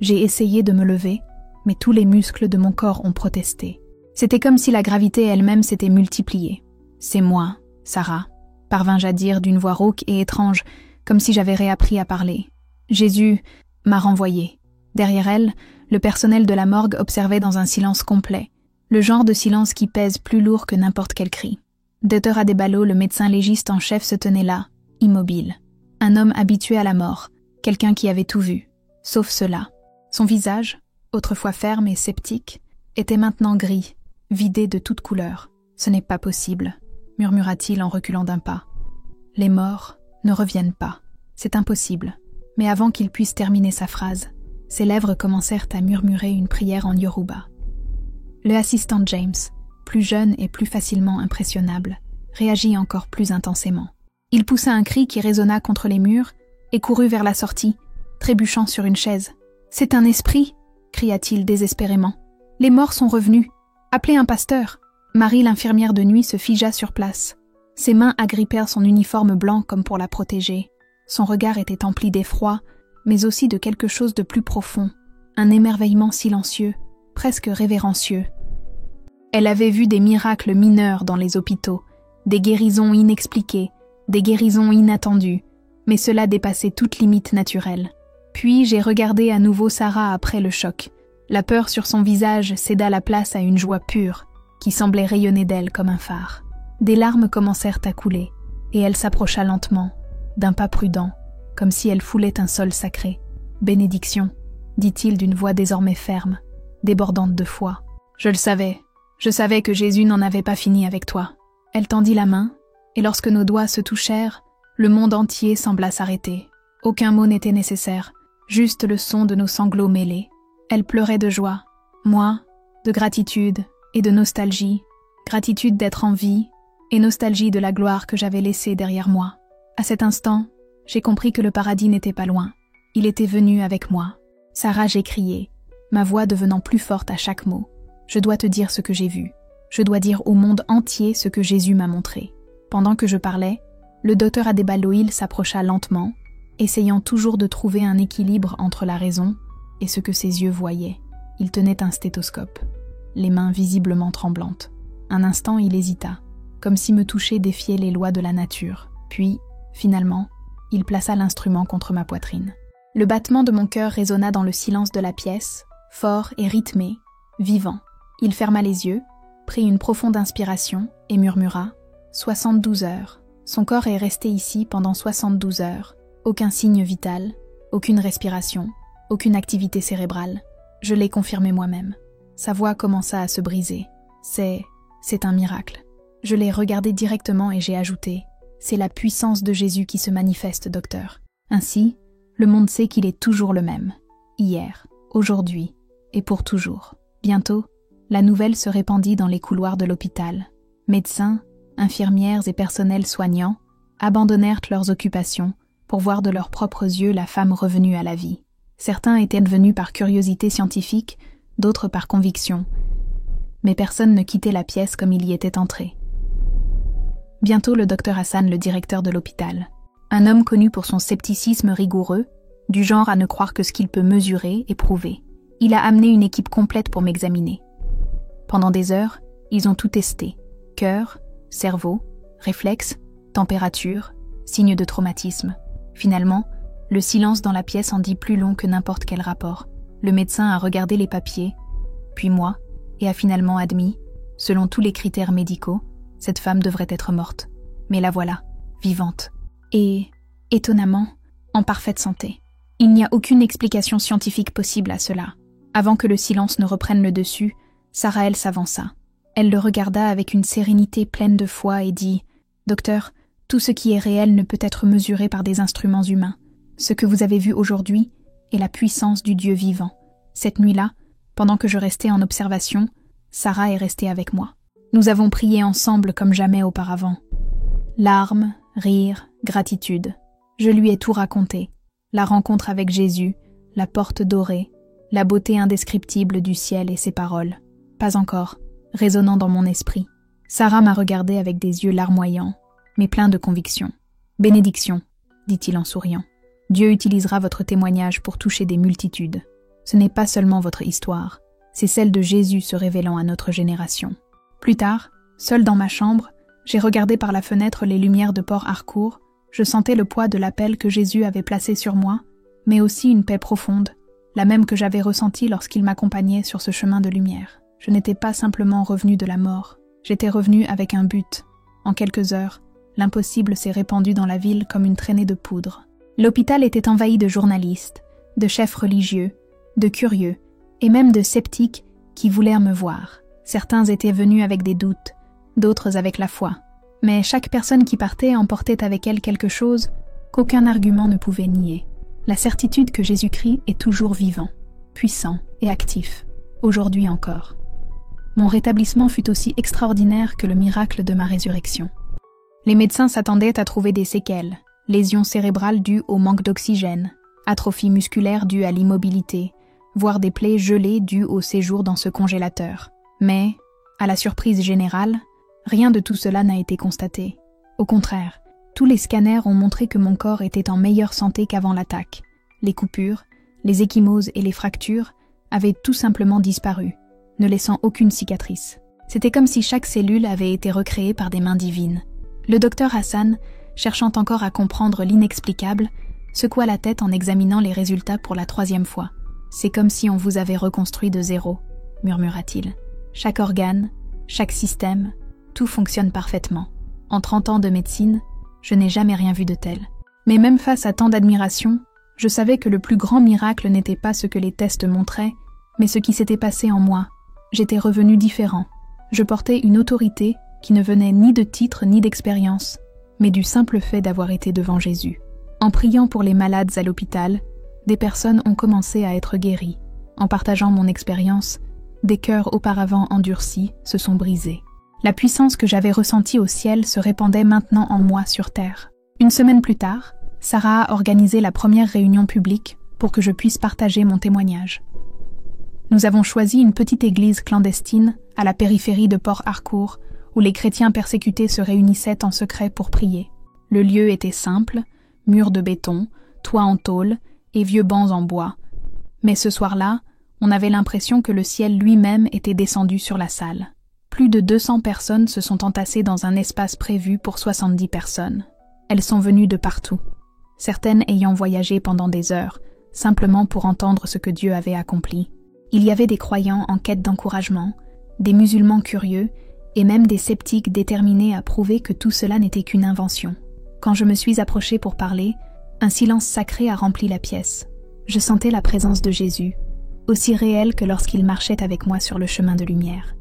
J'ai essayé de me lever, mais tous les muscles de mon corps ont protesté. C'était comme si la gravité elle-même s'était multipliée. « C'est moi, Sarah », parvins-je à dire d'une voix rauque et étrange, comme si j'avais réappris à parler. Jésus m'a renvoyée. Derrière elle, le personnel de la morgue observait dans un silence complet, le genre de silence qui pèse plus lourd que n'importe quel cri. Dr Adeballo, le médecin légiste en chef, se tenait là, immobile. Un homme habitué à la mort, quelqu'un qui avait tout vu, sauf cela. Son visage, autrefois ferme et sceptique, était maintenant gris, vidé de toute couleur. « Ce n'est pas possible », murmura-t-il en reculant d'un pas. « Les morts ne reviennent pas. C'est impossible. » Mais avant qu'il puisse terminer sa phrase, ses lèvres commencèrent à murmurer une prière en yoruba. Le assistant James, plus jeune et plus facilement impressionnable, réagit encore plus intensément. Il poussa un cri qui résonna contre les murs et courut vers la sortie, trébuchant sur une chaise. « C'est un esprit !» cria-t-il désespérément. « Les morts sont revenus. Appelez un pasteur !» Marie, l'infirmière de nuit, se figea sur place. Ses mains agrippèrent son uniforme blanc comme pour la protéger. Son regard était empli d'effroi, mais aussi de quelque chose de plus profond, un émerveillement silencieux, presque révérencieux. Elle avait vu des miracles mineurs dans les hôpitaux, des guérisons inexpliquées, des guérisons inattendues, mais cela dépassait toute limite naturelle. Puis j'ai regardé à nouveau Sarah après le choc. La peur sur son visage céda la place à une joie pure, qui semblait rayonner d'elle comme un phare. Des larmes commencèrent à couler, et elle s'approcha lentement, d'un pas prudent, comme si elle foulait un sol sacré. « Bénédiction », dit-il d'une voix désormais ferme. débordante de foi. Je le savais. Je savais que Jésus n'en avait pas fini avec toi. Elle tendit la main, et lorsque nos doigts se touchèrent, le monde entier sembla s'arrêter. Aucun mot n'était nécessaire, juste le son de nos sanglots mêlés. Elle pleurait de joie, moi, de gratitude et de nostalgie, gratitude d'être en vie et nostalgie de la gloire que j'avais laissée derrière moi. À cet instant, j'ai compris que le paradis n'était pas loin. Il était venu avec moi. Sarah, j'ai crié, ma voix devenant plus forte à chaque mot. Je dois te dire ce que j'ai vu. Je dois dire au monde entier ce que Jésus m'a montré. Pendant que je parlais, le docteur Adébaloïl s'approcha lentement, essayant toujours de trouver un équilibre entre la raison et ce que ses yeux voyaient. Il tenait un stéthoscope, les mains visiblement tremblantes. Un instant, il hésita, comme si me toucher défiait les lois de la nature. Puis, finalement, il plaça l'instrument contre ma poitrine. Le battement de mon cœur résonna dans le silence de la pièce, fort et rythmé, vivant. Il ferma les yeux, prit une profonde inspiration et murmura « 72 heures. Son corps est resté ici pendant 72 heures. Aucun signe vital, aucune respiration, aucune activité cérébrale. Je l'ai confirmé moi-même. » Sa voix commença à se briser. « C'est un miracle. » Je l'ai regardé directement et j'ai ajouté « C'est la puissance de Jésus qui se manifeste, docteur. » Ainsi, le monde sait qu'il est toujours le même. Hier, aujourd'hui et pour toujours. Bientôt, la nouvelle se répandit dans les couloirs de l'hôpital. Médecins, infirmières et personnels soignants abandonnèrent leurs occupations pour voir de leurs propres yeux la femme revenue à la vie. Certains étaient venus par curiosité scientifique, d'autres par conviction. Mais personne ne quittait la pièce comme il y était entré. Bientôt le docteur Hassan, le directeur de l'hôpital. Un homme connu pour son scepticisme rigoureux, du genre à ne croire que ce qu'il peut mesurer et prouver. Il a amené une équipe complète pour m'examiner. Pendant des heures, ils ont tout testé. Cœur, cerveau, réflexes, température, signes de traumatisme. Finalement, le silence dans la pièce en dit plus long que n'importe quel rapport. Le médecin a regardé les papiers, puis moi, et a finalement admis, selon tous les critères médicaux, cette femme devrait être morte. Mais la voilà, vivante. Et, étonnamment, en parfaite santé. Il n'y a aucune explication scientifique possible à cela. Avant que le silence ne reprenne le dessus, Sarah s'avança. Elle le regarda avec une sérénité pleine de foi et dit « Docteur, tout ce qui est réel ne peut être mesuré par des instruments humains. Ce que vous avez vu aujourd'hui est la puissance du Dieu vivant. Cette nuit-là, pendant que je restais en observation, Sarah est restée avec moi. Nous avons prié ensemble comme jamais auparavant. Larmes, rires, gratitude. Je lui ai tout raconté. La rencontre avec Jésus, la porte dorée, la beauté indescriptible du ciel et ses paroles. Pas encore, résonnant dans mon esprit. Sarah m'a regardé avec des yeux larmoyants, mais pleins de conviction. « Bénédiction », dit-il en souriant. « Dieu utilisera votre témoignage pour toucher des multitudes. Ce n'est pas seulement votre histoire, c'est celle de Jésus se révélant à notre génération. » Plus tard, seule dans ma chambre, j'ai regardé par la fenêtre les lumières de Port Harcourt. Je sentais le poids de l'appel que Jésus avait placé sur moi, mais aussi une paix profonde, la même que j'avais ressentie lorsqu'il m'accompagnait sur ce chemin de lumière. Je n'étais pas simplement revenue de la mort, j'étais revenue avec un but. En quelques heures, l'impossible s'est répandu dans la ville comme une traînée de poudre. L'hôpital était envahi de journalistes, de chefs religieux, de curieux, et même de sceptiques qui voulaient me voir. Certains étaient venus avec des doutes, d'autres avec la foi. Mais chaque personne qui partait emportait avec elle quelque chose qu'aucun argument ne pouvait nier. La certitude que Jésus-Christ est toujours vivant, puissant et actif, aujourd'hui encore. Mon rétablissement fut aussi extraordinaire que le miracle de ma résurrection. Les médecins s'attendaient à trouver des séquelles, lésions cérébrales dues au manque d'oxygène, atrophie musculaire due à l'immobilité, voire des plaies gelées dues au séjour dans ce congélateur. Mais, à la surprise générale, rien de tout cela n'a été constaté. Au contraire, tous les scanners ont montré que mon corps était en meilleure santé qu'avant l'attaque. Les coupures, les ecchymoses et les fractures avaient tout simplement disparu, ne laissant aucune cicatrice. C'était comme si chaque cellule avait été recréée par des mains divines. Le docteur Hassan, cherchant encore à comprendre l'inexplicable, secoua la tête en examinant les résultats pour la 3e fois. « C'est comme si on vous avait reconstruit de zéro », murmura-t-il. « Chaque organe, chaque système, tout fonctionne parfaitement. En 30 ans de médecine, je n'ai jamais rien vu de tel. Mais même face à tant d'admiration, je savais que le plus grand miracle n'était pas ce que les tests montraient, Mais ce qui s'était passé en moi, j'étais revenu différent. Je portais une autorité qui ne venait ni de titre ni d'expérience, mais du simple fait d'avoir été devant Jésus. En priant pour les malades à l'hôpital, des personnes ont commencé à être guéries. En partageant mon expérience, des cœurs auparavant endurcis se sont brisés. La puissance que j'avais ressentie au ciel se répandait maintenant en moi sur terre. Une semaine plus tard, Sarah a organisé la première réunion publique pour que je puisse partager mon témoignage. Nous avons choisi une petite église clandestine à la périphérie de Port Harcourt où les chrétiens persécutés se réunissaient en secret pour prier. Le lieu était simple, murs de béton, toit en tôle et vieux bancs en bois. Mais ce soir-là, on avait l'impression que le ciel lui-même était descendu sur la salle. Plus de 200 personnes se sont entassées dans un espace prévu pour 70 personnes. Elles sont venues de partout, certaines ayant voyagé pendant des heures, simplement pour entendre ce que Dieu avait accompli. Il y avait des croyants en quête d'encouragement, des musulmans curieux et même des sceptiques déterminés à prouver que tout cela n'était qu'une invention. Quand je me suis approchée pour parler, un silence sacré a rempli la pièce. Je sentais la présence de Jésus, aussi réelle que lorsqu'il marchait avec moi sur le chemin de lumière.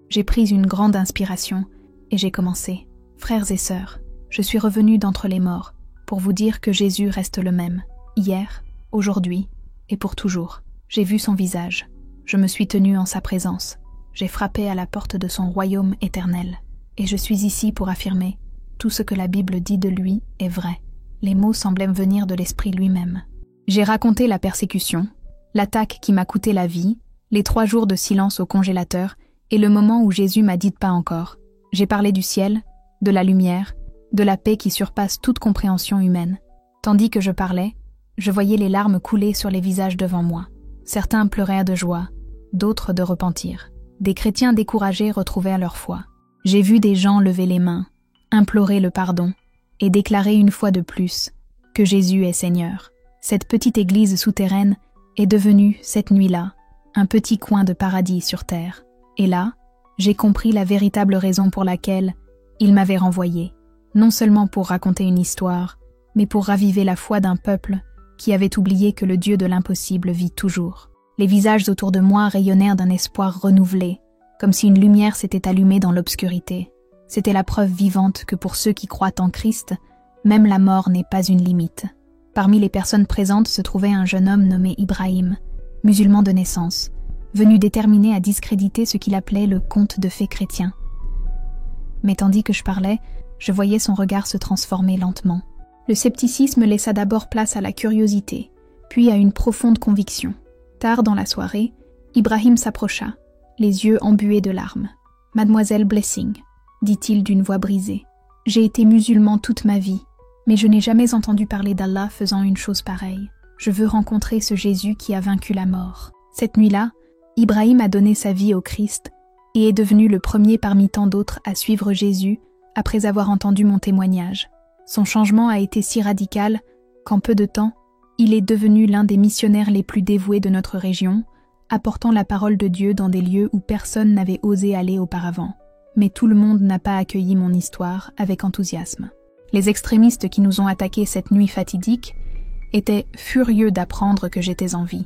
J'ai pris une grande inspiration et j'ai commencé. Frères et sœurs, je suis revenue d'entre les morts pour vous dire que Jésus reste le même, hier, aujourd'hui et pour toujours. J'ai vu son visage, je me suis tenue en sa présence, j'ai frappé à la porte de son royaume éternel, et je suis ici pour affirmer, tout ce que la Bible dit de lui est vrai. Les mots semblaient venir de l'Esprit lui-même. J'ai raconté la persécution, l'attaque qui m'a coûté la vie, les 3 jours de silence au congélateur et le moment où Jésus m'a dit pas encore. J'ai parlé du ciel, de la lumière, de la paix qui surpasse toute compréhension humaine. Tandis que je parlais, je voyais les larmes couler sur les visages devant moi. Certains pleurèrent de joie, d'autres de repentir. Des chrétiens découragés retrouvèrent leur foi. J'ai vu des gens lever les mains, implorer le pardon et déclarer une fois de plus que Jésus est Seigneur. Cette petite église souterraine est devenue, cette nuit-là, un petit coin de paradis sur terre. Et là, j'ai compris la véritable raison pour laquelle il m'avait renvoyé, non seulement pour raconter une histoire, mais pour raviver la foi d'un peuple qui avait oublié que le Dieu de l'impossible vit toujours. Les visages autour de moi rayonnèrent d'un espoir renouvelé, comme si une lumière s'était allumée dans l'obscurité. C'était la preuve vivante que pour ceux qui croient en Christ, même la mort n'est pas une limite. Parmi les personnes présentes se trouvait un jeune homme nommé Ibrahim, musulman de naissance, venu déterminé à discréditer ce qu'il appelait le conte de fées chrétien. Mais tandis que je parlais, je voyais son regard se transformer lentement. Le scepticisme laissa d'abord place à la curiosité, puis à une profonde conviction. Tard dans la soirée, Ibrahim s'approcha, les yeux embués de larmes. « Mademoiselle Blessing », dit-il d'une voix brisée, « j'ai été musulman toute ma vie, mais je n'ai jamais entendu parler d'Allah faisant une chose pareille. Je veux rencontrer ce Jésus qui a vaincu la mort. » Cette nuit-là, Ibrahim a donné sa vie au Christ et est devenu le premier parmi tant d'autres à suivre Jésus après avoir entendu mon témoignage. Son changement a été si radical qu'en peu de temps, il est devenu l'un des missionnaires les plus dévoués de notre région, apportant la parole de Dieu dans des lieux où personne n'avait osé aller auparavant. Mais tout le monde n'a pas accueilli mon histoire avec enthousiasme. Les extrémistes qui nous ont attaqués cette nuit fatidique étaient furieux d'apprendre que j'étais en vie.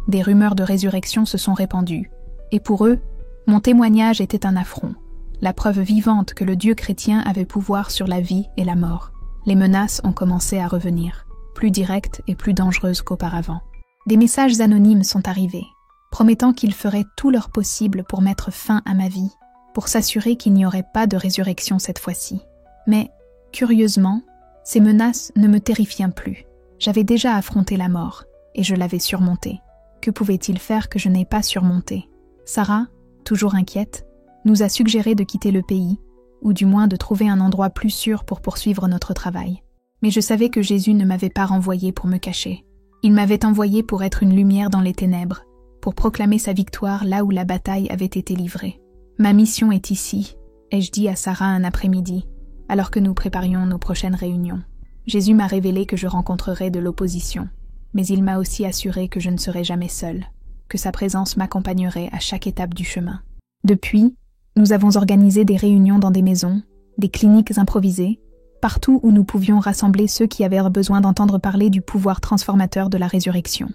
Des rumeurs de résurrection se sont répandues, et pour eux, mon témoignage était un affront, la preuve vivante que le Dieu chrétien avait pouvoir sur la vie et la mort. Les menaces ont commencé à revenir, plus directes et plus dangereuses qu'auparavant. Des messages anonymes sont arrivés, promettant qu'ils feraient tout leur possible pour mettre fin à ma vie, pour s'assurer qu'il n'y aurait pas de résurrection cette fois-ci. Mais, curieusement, ces menaces ne me terrifiaient plus. J'avais déjà affronté la mort, et je l'avais surmontée. Que pouvait-il faire que je n'ai pas surmonté? Sarah, toujours inquiète, nous a suggéré de quitter le pays, ou du moins de trouver un endroit plus sûr pour poursuivre notre travail. Mais je savais que Jésus ne m'avait pas renvoyé pour me cacher. Il m'avait envoyé pour être une lumière dans les ténèbres, pour proclamer sa victoire là où la bataille avait été livrée. Ma mission est ici, ai-je dit à Sarah un après-midi, alors que nous préparions nos prochaines réunions. Jésus m'a révélé que je rencontrerais de l'opposition, mais il m'a aussi assuré que je ne serais jamais seule, que sa présence m'accompagnerait à chaque étape du chemin. Depuis, nous avons organisé des réunions dans des maisons, des cliniques improvisées, partout où nous pouvions rassembler ceux qui avaient besoin d'entendre parler du pouvoir transformateur de la résurrection.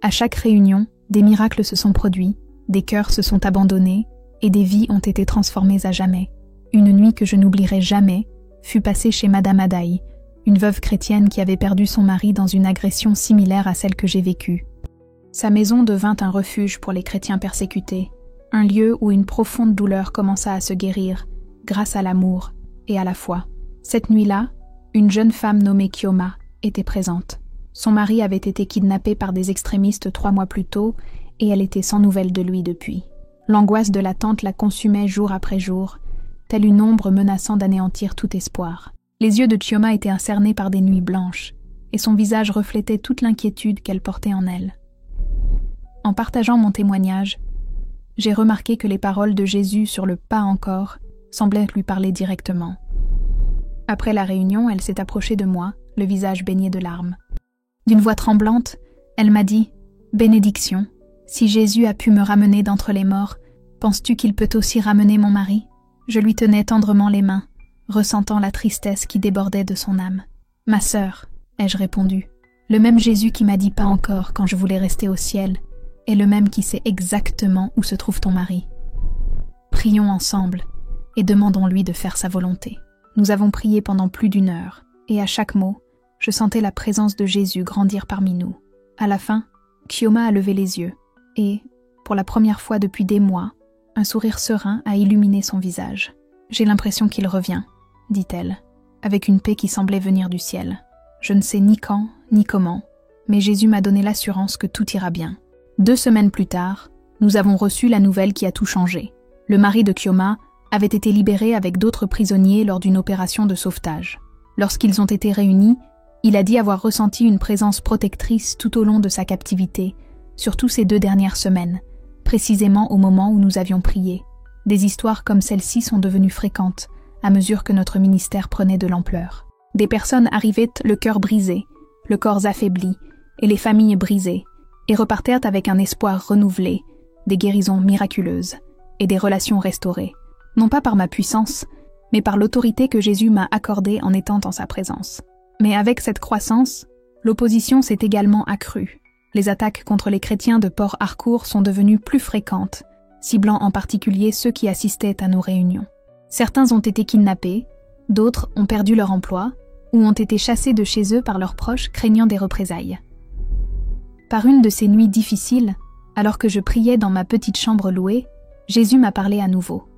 À chaque réunion, Des miracles se sont produits, des cœurs se sont abandonnés et des vies ont été transformées à jamais. Une nuit que je n'oublierai jamais fut passée chez Madame Adaï, une veuve chrétienne qui avait perdu son mari dans une agression similaire à celle que j'ai vécue. Sa maison devint un refuge pour les chrétiens persécutés, un lieu où une profonde douleur commença à se guérir grâce à l'amour et à la foi. Cette nuit-là, une jeune femme nommée Kioma était présente. Son mari avait été kidnappé par des extrémistes 3 mois plus tôt et elle était sans nouvelles de lui depuis. L'angoisse de l'attente la consumait jour après jour, telle une ombre menaçant d'anéantir tout espoir. Les yeux de Kioma étaient cernés par des nuits blanches et son visage reflétait toute l'inquiétude qu'elle portait en elle. En partageant mon témoignage, j'ai remarqué que les paroles de Jésus sur le « pas encore » semblaient lui parler directement. Après la réunion, elle s'est approchée de moi, le visage baigné de larmes. D'une voix tremblante, elle m'a dit « Bénédiction, si Jésus a pu me ramener d'entre les morts, penses-tu qu'il peut aussi ramener mon mari ?» Je lui tenais tendrement les mains, ressentant la tristesse qui débordait de son âme. « Ma sœur, ai-je répondu, le même Jésus qui m'a dit « pas encore » quand je voulais rester au ciel, est le même qui sait exactement où se trouve ton mari. Prions ensemble et demandons-lui de faire sa volonté. Nous avons prié pendant plus d'1 heure, et à chaque mot, je sentais la présence de Jésus grandir parmi nous. À la fin, Kioma a levé les yeux, et, pour la première fois depuis des mois, un sourire serein a illuminé son visage. « J'ai l'impression qu'il revient », dit-elle, avec une paix qui semblait venir du ciel. Je ne sais ni quand, ni comment, mais Jésus m'a donné l'assurance que tout ira bien. 2 semaines plus tard, nous avons reçu la nouvelle qui a tout changé. Le mari de Kioma avait été libéré avec d'autres prisonniers lors d'une opération de sauvetage. Lorsqu'ils ont été réunis, il a dit avoir ressenti une présence protectrice tout au long de sa captivité, surtout ces 2 dernières semaines, précisément au moment où nous avions prié. Des histoires comme celle-ci sont devenues fréquentes à mesure que notre ministère prenait de l'ampleur. Des personnes arrivaient le cœur brisé, le corps affaibli et les familles brisées, et repartèrent avec un espoir renouvelé, des guérisons miraculeuses et des relations restaurées, non pas par ma puissance, mais par l'autorité que Jésus m'a accordée en étant en sa présence. Mais avec cette croissance, l'opposition s'est également accrue. Les attaques contre les chrétiens de Port Harcourt sont devenues plus fréquentes, ciblant en particulier ceux qui assistaient à nos réunions. Certains ont été kidnappés, d'autres ont perdu leur emploi ou ont été chassés de chez eux par leurs proches craignant des représailles. Par une de ces nuits difficiles, alors que je priais dans ma petite chambre louée, Jésus m'a parlé à nouveau.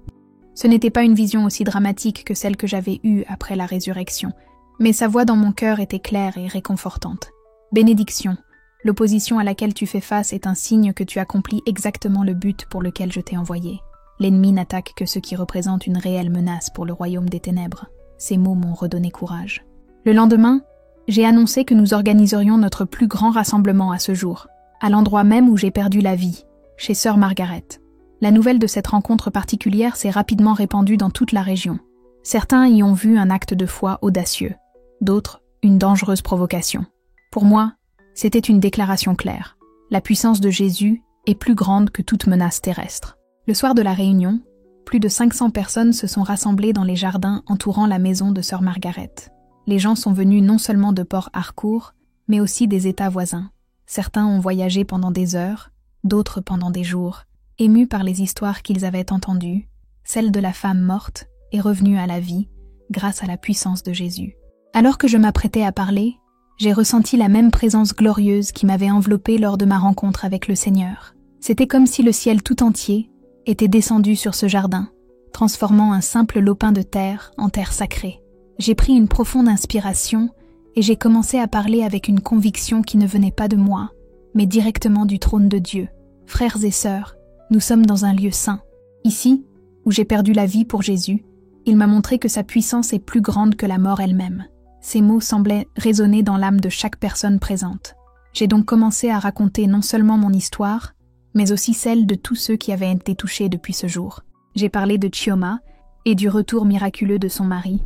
Ce n'était pas une vision aussi dramatique que celle que j'avais eue après la résurrection, mais sa voix dans mon cœur était claire et réconfortante. « Bénédiction, l'opposition à laquelle tu fais face est un signe que tu accomplis exactement le but pour lequel je t'ai envoyé. L'ennemi n'attaque que ceux qui représentent une réelle menace pour le royaume des ténèbres. » Ces mots m'ont redonné courage. Le lendemain, j'ai annoncé que nous organiserions notre plus grand rassemblement à ce jour, à l'endroit même où j'ai perdu la vie, chez Sœur Margaret. La nouvelle de cette rencontre particulière s'est rapidement répandue dans toute la région. Certains y ont vu un acte de foi audacieux, d'autres une dangereuse provocation. Pour moi, c'était une déclaration claire. La puissance de Jésus est plus grande que toute menace terrestre. Le soir de la réunion, plus de 500 personnes se sont rassemblées dans les jardins entourant la maison de Sœur Margaret. Les gens sont venus non seulement de Port Harcourt, mais aussi des États voisins. Certains ont voyagé pendant des heures, d'autres pendant des jours, émus par les histoires qu'ils avaient entendues, celle de la femme morte et revenue à la vie grâce à la puissance de Jésus. Alors que je m'apprêtais à parler, j'ai ressenti la même présence glorieuse qui m'avait enveloppée lors de ma rencontre avec le Seigneur. C'était comme si le ciel tout entier était descendu sur ce jardin, transformant un simple lopin de terre en terre sacrée. J'ai pris une profonde inspiration et j'ai commencé à parler avec une conviction qui ne venait pas de moi, mais directement du trône de Dieu. Frères et sœurs, nous sommes dans un lieu saint. Ici, où j'ai perdu la vie pour Jésus, il m'a montré que sa puissance est plus grande que la mort elle-même. Ces mots semblaient résonner dans l'âme de chaque personne présente. J'ai donc commencé à raconter non seulement mon histoire, mais aussi celle de tous ceux qui avaient été touchés depuis ce jour. J'ai parlé de Kioma et du retour miraculeux de son mari,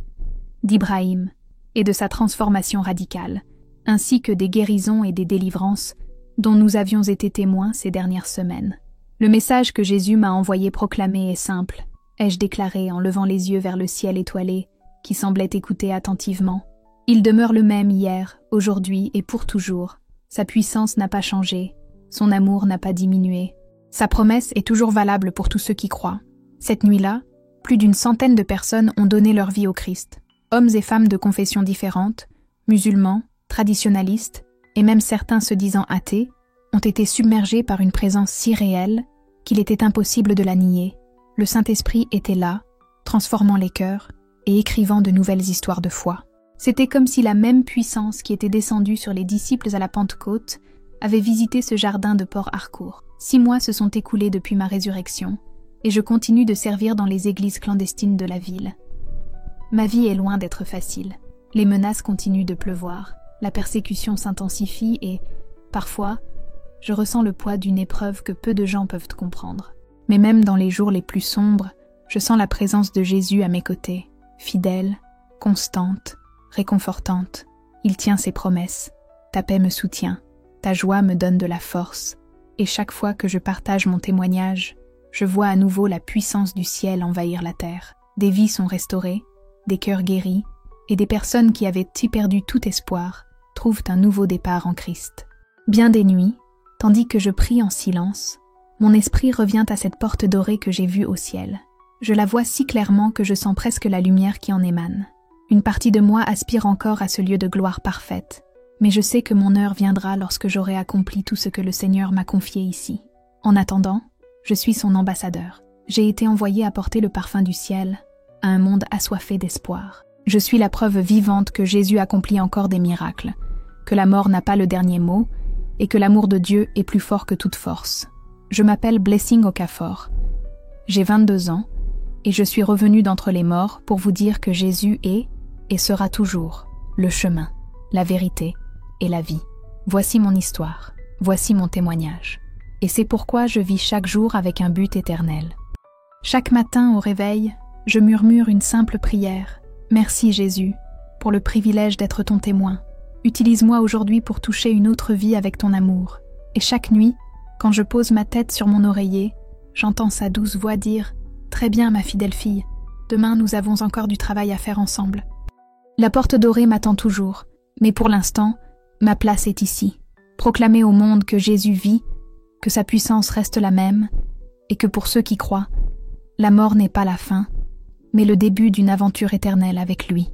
d'Ibrahim et de sa transformation radicale, ainsi que des guérisons et des délivrances dont nous avions été témoins ces dernières semaines. Le message que Jésus m'a envoyé proclamer est simple, ai-je déclaré en levant les yeux vers le ciel étoilé, qui semblait écouter attentivement. Il demeure le même hier, aujourd'hui et pour toujours. Sa puissance n'a pas changé, Son amour n'a pas diminué. Sa promesse est toujours valable pour tous ceux qui croient. Cette nuit-là, plus d'une centaine de personnes ont donné leur vie au Christ. Hommes et femmes de confessions différentes, musulmans, traditionalistes, et même certains se disant athées, ont été submergés par une présence si réelle qu'il était impossible de la nier. Le Saint-Esprit était là, transformant les cœurs et écrivant de nouvelles histoires de foi. C'était comme si la même puissance qui était descendue sur les disciples à la Pentecôte avait visité ce jardin de Port Harcourt. 6 mois se sont écoulés depuis ma résurrection, et je continue de servir dans les églises clandestines de la ville. Ma vie est loin d'être facile. Les menaces continuent de pleuvoir, la persécution s'intensifie et, parfois, je ressens le poids d'une épreuve que peu de gens peuvent comprendre. Mais même dans les jours les plus sombres, je sens la présence de Jésus à mes côtés, fidèle, constante, réconfortante. Il tient ses promesses. Ta paix me soutient, ta joie me donne de la force. Et chaque fois que je partage mon témoignage, je vois à nouveau la puissance du ciel envahir la terre. Des vies sont restaurées, des cœurs guéris, et des personnes qui avaient perdu tout espoir trouvent un nouveau départ en Christ. Bien des nuits, tandis que je prie en silence, mon esprit revient à cette porte dorée que j'ai vue au ciel. Je la vois si clairement que je sens presque la lumière qui en émane. Une partie de moi aspire encore à ce lieu de gloire parfaite, mais je sais que mon heure viendra lorsque j'aurai accompli tout ce que le Seigneur m'a confié ici. En attendant, je suis son ambassadeur. J'ai été envoyé apporter le parfum du ciel à un monde assoiffé d'espoir. Je suis la preuve vivante que Jésus accomplit encore des miracles, que la mort n'a pas le dernier mot et que l'amour de Dieu est plus fort que toute force. Je m'appelle Blessing Okafor. J'ai 22 ans et je suis revenue d'entre les morts pour vous dire que Jésus est et sera toujours le chemin, la vérité et la vie. Voici mon histoire, voici mon témoignage. Et c'est pourquoi je vis chaque jour avec un but éternel. Chaque matin au réveil, je murmure une simple prière. Merci Jésus, pour le privilège d'être ton témoin. Utilise-moi aujourd'hui pour toucher une autre vie avec ton amour. Et chaque nuit, quand je pose ma tête sur mon oreiller, j'entends sa douce voix dire « Très bien ma fidèle fille, demain nous avons encore du travail à faire ensemble. » La porte dorée m'attend toujours, mais pour l'instant, ma place est ici. Proclamer au monde que Jésus vit, que sa puissance reste la même, et que pour ceux qui croient, la mort n'est pas la fin, mais le début d'une aventure éternelle avec lui.